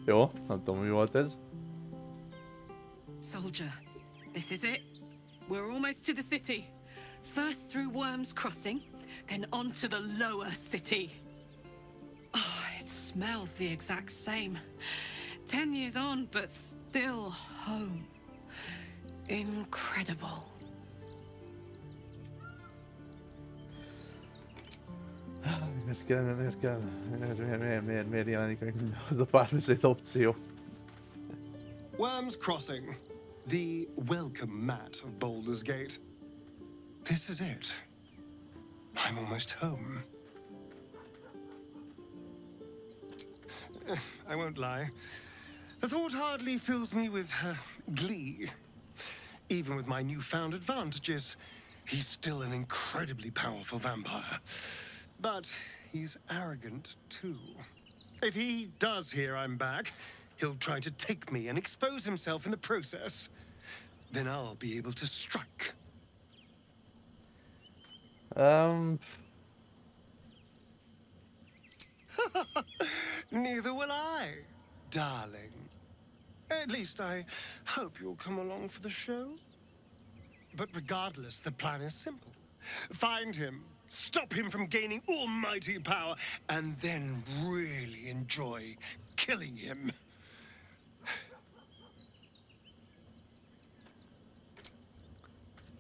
Jó, nem tudom, mi volt ez. Soldier, this is it. We're almost to the city. First through Worm's Crossing, then on to the lower city. Oh, it smells the exact same. 10 years on, but still home. Incredible. Miért jelenik meg az a párbeszéd opció? Worm's Crossing, the welcome mat of Baldur's Gate. This is it. I'm almost home. I won't lie. The thought hardly fills me with glee. Even with my newfound advantages, he's still an incredibly powerful vampire. But he's arrogant too. If he does hear I'm back, he'll try to take me and expose himself in the process. Then I'll be able to strike. Neither will I, darling. At least I hope you'll come along for the show. But regardless, the plan is simple. Find him, stop him from gaining almighty power, and then really enjoy killing him.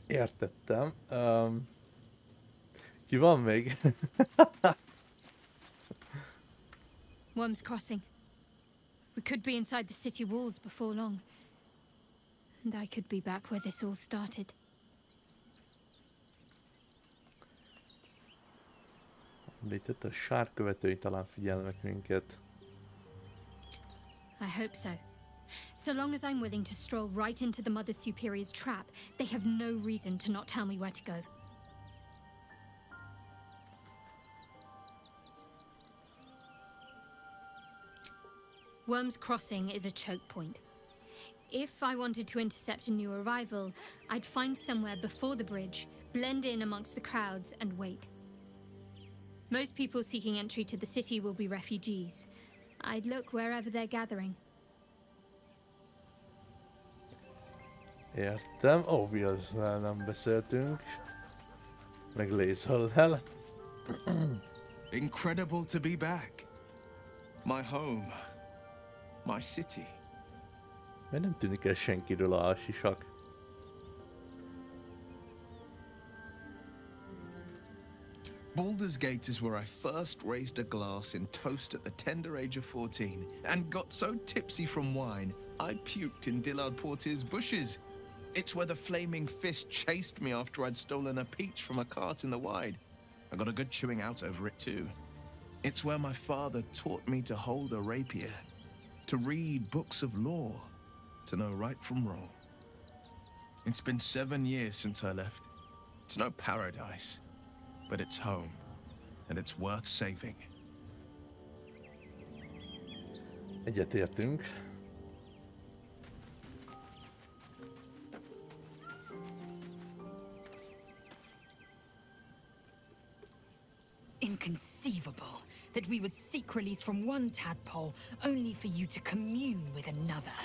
Értettem. Ki van még? Worm's Crossing. We could be inside the city walls before long. And I could be back where this all started. Említett, a sárkövetői talán figyelnek minket. I hope so. So long as I'm willing to stroll right into the Mother Superior's trap, they have no reason to not tell me where to go. Worm's Crossing is a choke point. If I wanted to intercept a new arrival, I'd find somewhere before the bridge, blend in amongst the crowds, and wait. Most people seeking entry to the city will be refugees. I'd look wherever they're gathering. Értem. Obviously nem beszéltünk. Meg Lazel-hel. Incredible to be back. My home. My city. Mert nem tűnik el senkiről a sisak. Baldur's Gate is where I first raised a glass in toast at the tender age of 14 and got so tipsy from wine, I puked in Dillard Portier's bushes. It's where the flaming fist chased me after I'd stolen a peach from a cart in the Wide. I got a good chewing out over it too. It's where my father taught me to hold a rapier, to read books of law, to know right from wrong. It's been 7 years since I left. It's no paradise, but it's home, and it's worth saving. Egyetértünk. Inconceivable that we would seek release from one tadpole only for you to commune with another.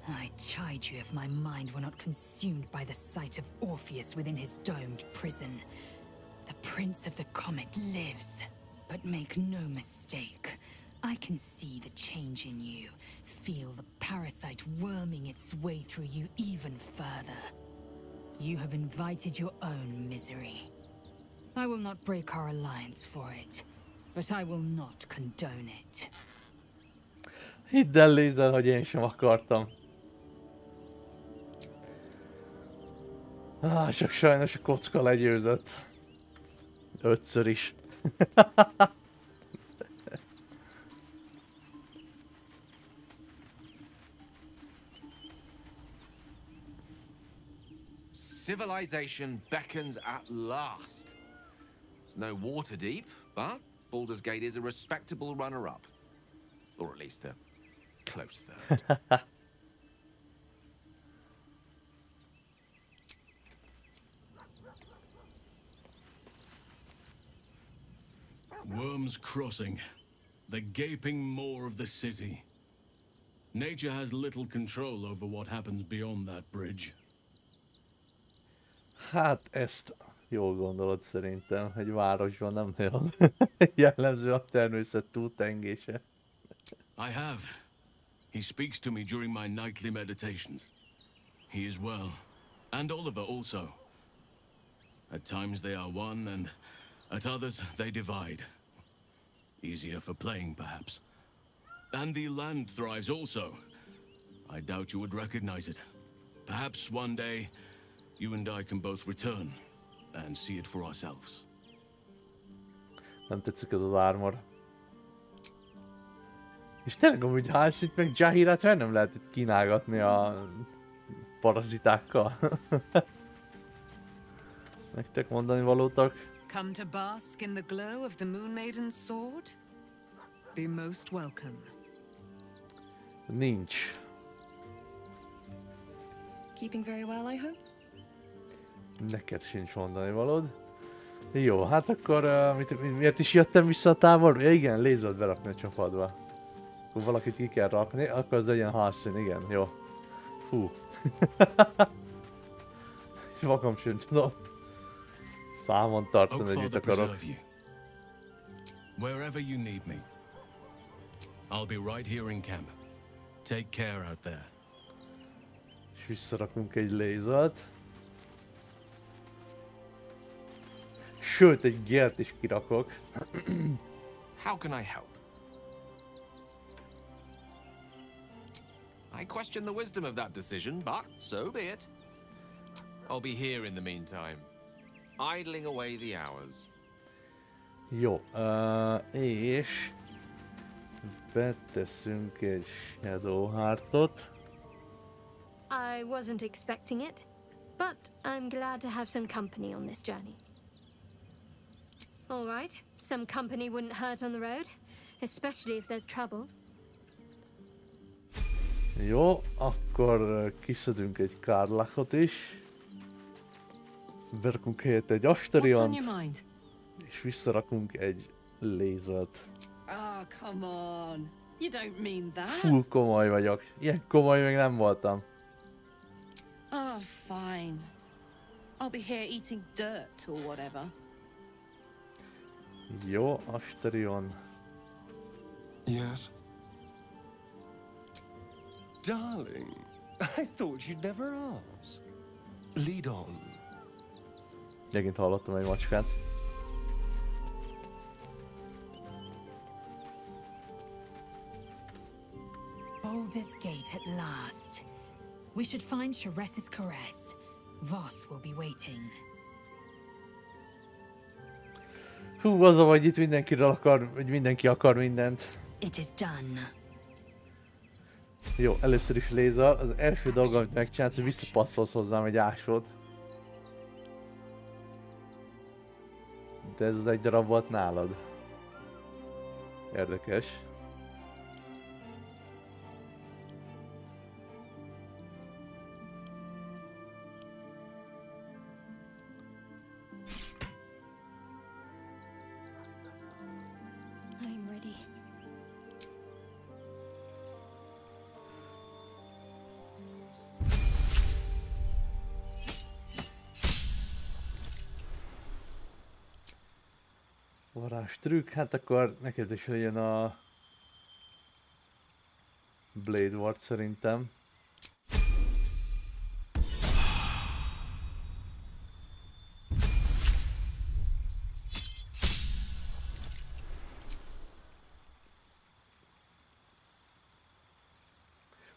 I chide you if my mind were not consumed by the sight of Orpheus within his domed prison. The Prince of the Comet lives, but make no mistake. I can see the change in you, feel the parasite worming its way through you even further. You have invited your own misery. I will not break our alliance for it, but I will not condone it. Hidd el, Lazel, hogy én sem akartam. Csak sajnos a kocka legyőzött. 5-ször is. Civilization beckons at last. It's no Waterdeep, but Baldur's Gate is a respectable runner-up. Or at least a close third. Worm's Crossing, the gaping maw of the city. Nature has little control over what happens beyond that bridge. Hát ezt jól gondolod szerintem, egy városban nem nagyon jellemző a természet túltengése. I have. He speaks to me during my nightly meditations. He is well, and Oliver also. At times they are one, and at others they divide. Easier for playing, perhaps. And the land thrives also. I doubt you would recognize it. Perhaps one day, you and I can both return and see it for ourselves. Nem tetszik ez az armor. És tényleg amúgy Halsit meg Jahirát nem lehet itt kínálgatni a parazitákkal. Nektek mondani valótak? Come to bask in the glow of the Moon Maiden's sword? Be most welcome. Nincs. Keeping very well, I hope? Neked sincs mondani valód. Jó, hát akkor miért is jöttem vissza a távolba? Ja, igen, Lazelt berakni a csapatba. Akkor valakit ki kell rakni, akkor az legyen Halsin, igen, jó. Fú. Magam sem tudom számon tartani, hogy mit akarok. Wherever you need me. I'll be right here in camp. Take care out there. És visszarakunk egy Lazelt. Sőt, egy Gert is kirakok. How can I help? I question the wisdom of that decision, but so be it. I'll be here in the meantime, idling away the hours. Jó, és beteszünk egy Shadowheartot. I wasn't expecting it, but I'm glad to have some company on this journey. All right, some company wouldn't hurt on the road, especially if there's trouble. Jó, akkor kiszedünk egy Karlachot is. Berakunk helyett egy Asteriont. És visszarakunk egy lézert. Oh, come on. You don't mean that. Full komoly vagyok. Ilyen komoly még nem voltam. Oh, fine. I'll be here eating dirt or whatever. Jó, Asterion. Yes? Darling, I thought you'd never ask. Lead on. Megint hallottam egy macskát. Baldur's Gate at last. We should find Sharess's caress. Voss will be waiting. Hú, az a vagy itt mindenkiről akar, hogy mindenki akar mindent. It is done. Jó, először is lézer. Az első dolog, amit megcsinálsz, hogy visszapasszolsz hozzám egy ásót. De ez az egy darab volt nálad. Érdekes. I'm ready. Varázs trükk, hát akkor neked is legyen a Blade Ward szerintem.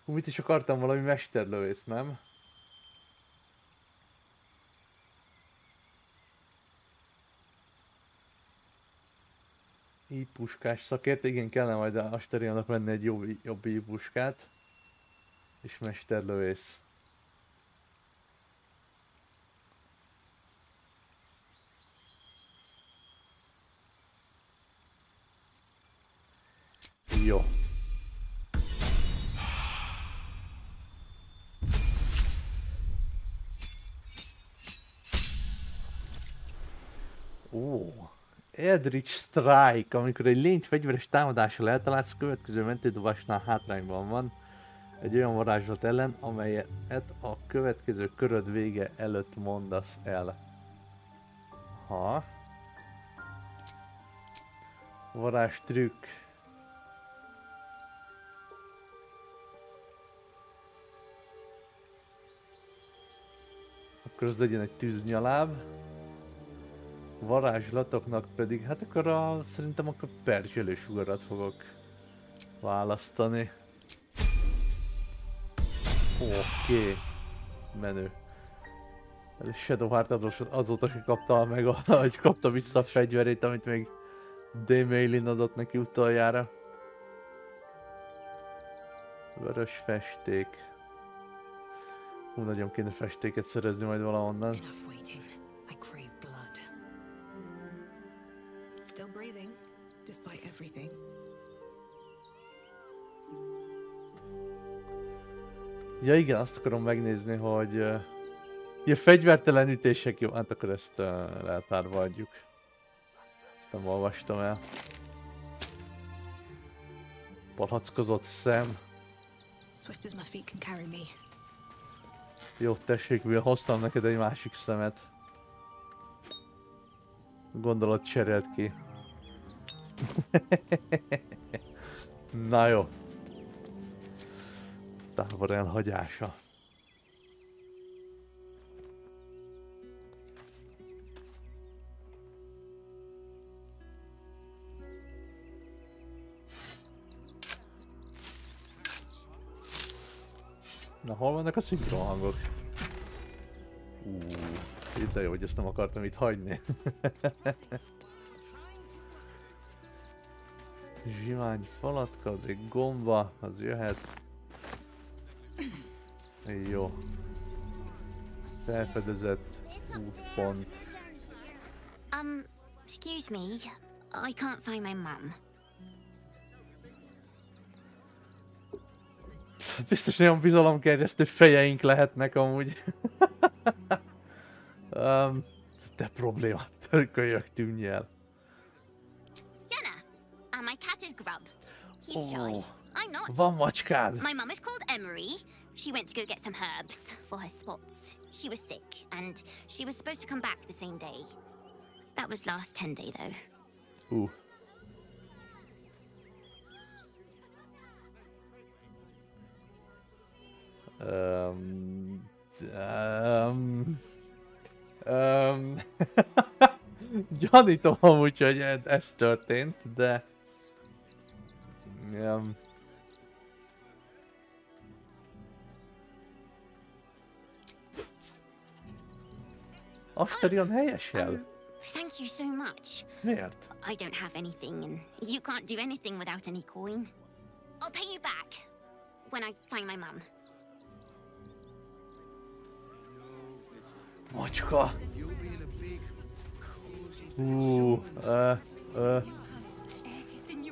Mit is akartam, valami mesterlövész, nem? Íjpuskás szakért, igen, kellene majd a Asteriannak venni egy jobb íjpuskát. És mesterlövész. Jó. Ó. Eldritch Strike, amikor egy lényt fegyveres támadással eltalálsz, következő mentődobásnál hátrányban van egy olyan varázslat ellen, amelyet a következő köröd vége előtt mondasz el. Ha. Varázs trükk. Akkor az legyen egy tűznyaláb. Varázslatoknak pedig, hát akkor szerintem akkor perzselős ugarat fogok választani. Oké. Menő. Shadowheart azóta se kapta meg, hogy kapta vissza a fegyverét, amit még Demaelin adott neki utoljára. Vörös festék. Hú, nagyon kéne festéket szerezni majd valahonnan. Still breathing, despite everything. Ja igen, azt akarom megnézni, hogy... ja, fegyvertelenítések, jó, hát akkor ezt leltárba adjuk. Ezt nem olvastam el. Palackozott szem. Swift as my feet can carry me. Jó, tessék, mivel hoztam neked egy másik szemet. Gondolod cserélt ki. Na jó. Tábor elhagyása. Na, hol vannak a szinkron hangok? De jó, hogy ezt nem akartam itt hagyni. Zsivány falatka, az egy gomba, az jöhet. Jó. Felfedezett útpont. Excuse me, I can't find my mum. Biztos nagyon bizalomgerjesztő fejeink lehetnek amúgy. De probléma, törkölyök, tűnj el. You He's shy. I'm not. Van macskád. My mum is called Emery. She went to go get some herbs for her spots. She was sick, and she was supposed to come back the same day. That was last 10 day, though. Gyanítom amúgy, hogy ez történt, de... Asterion helyes jel? Thank you so much. Miért? I don't have anything, and you can't do anything without any coin. I'll pay you back when I find my mum. Macska.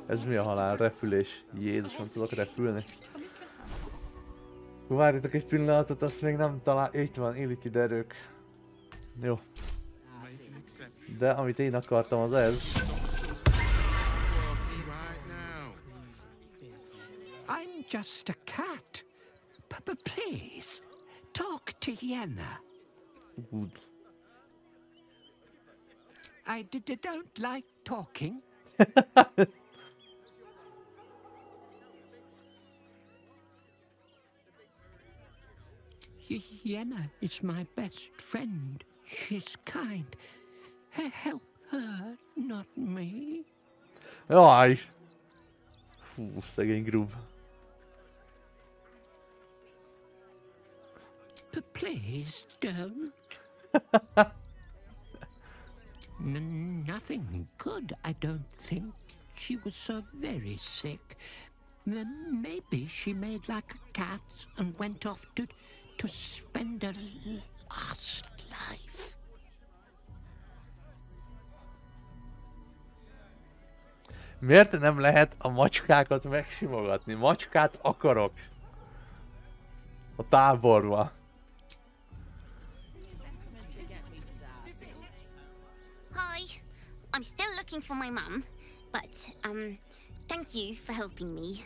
Ez mi a halál? Repülés. Jézusom, tudok repülni? Várjatok egy pillanatot, azt még nem talál... Itt van, éliti erők. Jó. De amit én akartam, az ez. I'm just a cat. Please, talk to Yenna. Good. I don't like talking. Yenna is my best friend. She's kind. Help her, not me. Jaj! Hú, szegény grub. Please don't. Nothing good, I don't think. She was so very sick. Maybe she made like a cat and went off to spend a last life. Miért nem lehet a macskákat megsimogatni? Macskát akarok. A táborba. Hi, I'm still looking for my mum, but thank you for helping me.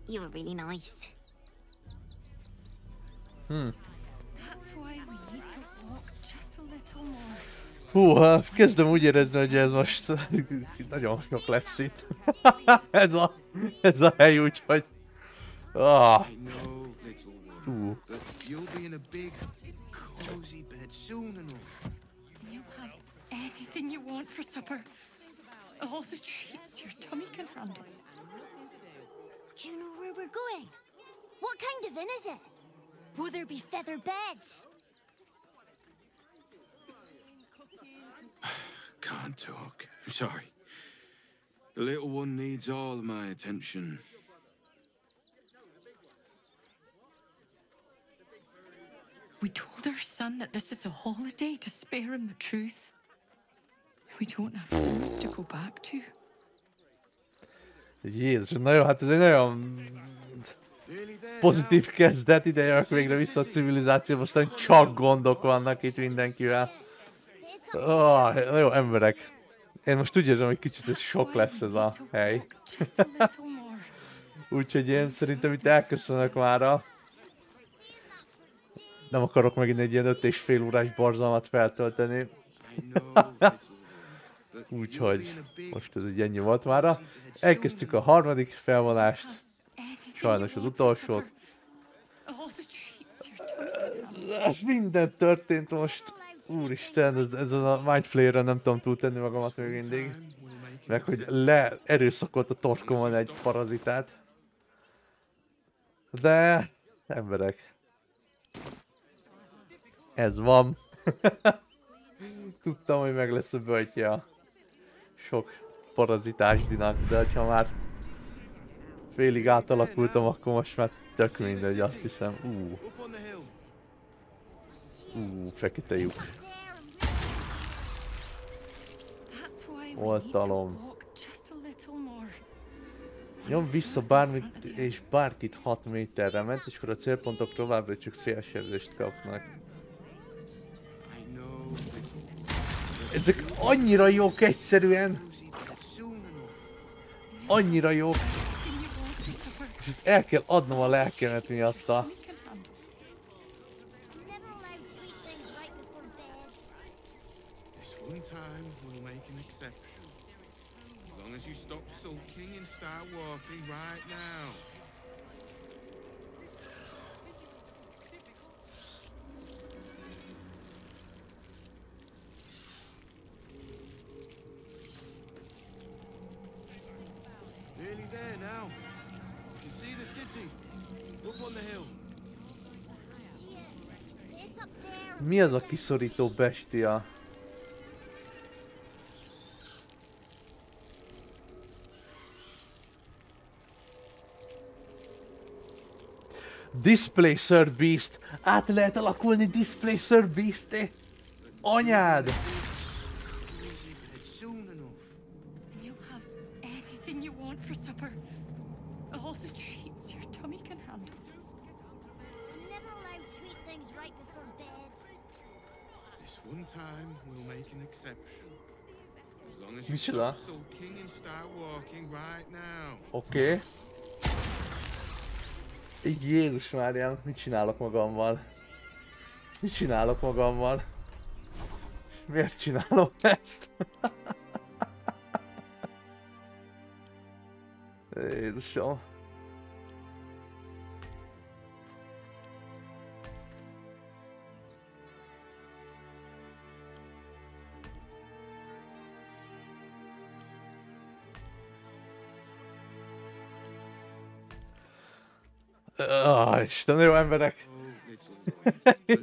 You were really nice. That's why we need to walk just a little more. Húha, kezdem úgy érezni, hogy ez most nagyon sok lesz itt. ez a hely, úgyhogy... Ah. You'll be in a big, cozy bed soon enough. You have anything you want for supper. All the treats your tummy can handle. Do you know where we're going? What kind of inn is it? Will there be feather beds? Can't talk. I'm sorry. The little one needs all of my attention. We told our son that this is a holiday to spare him the truth. We don't have homes to go back to. Jézus, na jó, hát ez egy nagyon pozitív kezdet, ide jövök végre vissza a civilizációba, aztán csak gondok vannak itt mindenkivel. Jó emberek. Én most úgy érzem, hogy kicsit ez sok lesz ez a hely. Úgyhogy én szerintem itt elköszönök mára. Nem akarok megint egy ilyen 5,5 órás borzalmat feltölteni. Úgyhogy most ez egy ennyi volt mára. Elkezdtük a harmadik felvonást. Sajnos az utolsót. Minden történt most. Úristen, ezen a mindflayer-en nem tudom túltenni magamat még mindig. Meg hogy erőszakolt a torkomon egy parazitát. De... emberek. Ez van. Tudtam, hogy meg lesz a böltje a sok parazitásdinak, de ha már félig átalakultam, akkor most már tök mindegy, azt hiszem. Fekete lyuk. Oltalom. Nyom vissza bármit és bárkit 6 méterre ment, és akkor a célpontok továbbra csak félsebzést kapnak. Ezek annyira jók egyszerűen! Annyira jók! El kell adnom a lelkemet miatta. One time we'll make an exception. As long as you stop sulking and start walking right now. Nearly there now. You can see the city. Up on the hill. Mi az a kiszorító bestia? Displacer Beast! Át lehet alakulni Displacer Beast-é? Anyád! You'll have anything you want for supper. All the treats your tummy can handle. I'm never allowed sweet things right before bed. This one time we'll make an exception. As long as you Micsoda? stop sulking and start walking right now. Oké. Jézus Máriám, mit csinálok magammal? Mit csinálok magammal? Miért csinálom ezt? Jézusom. Isten, jó emberek!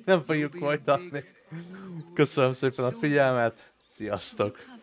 Nem fogjuk folytatni. Köszönöm szépen a figyelmet, sziasztok!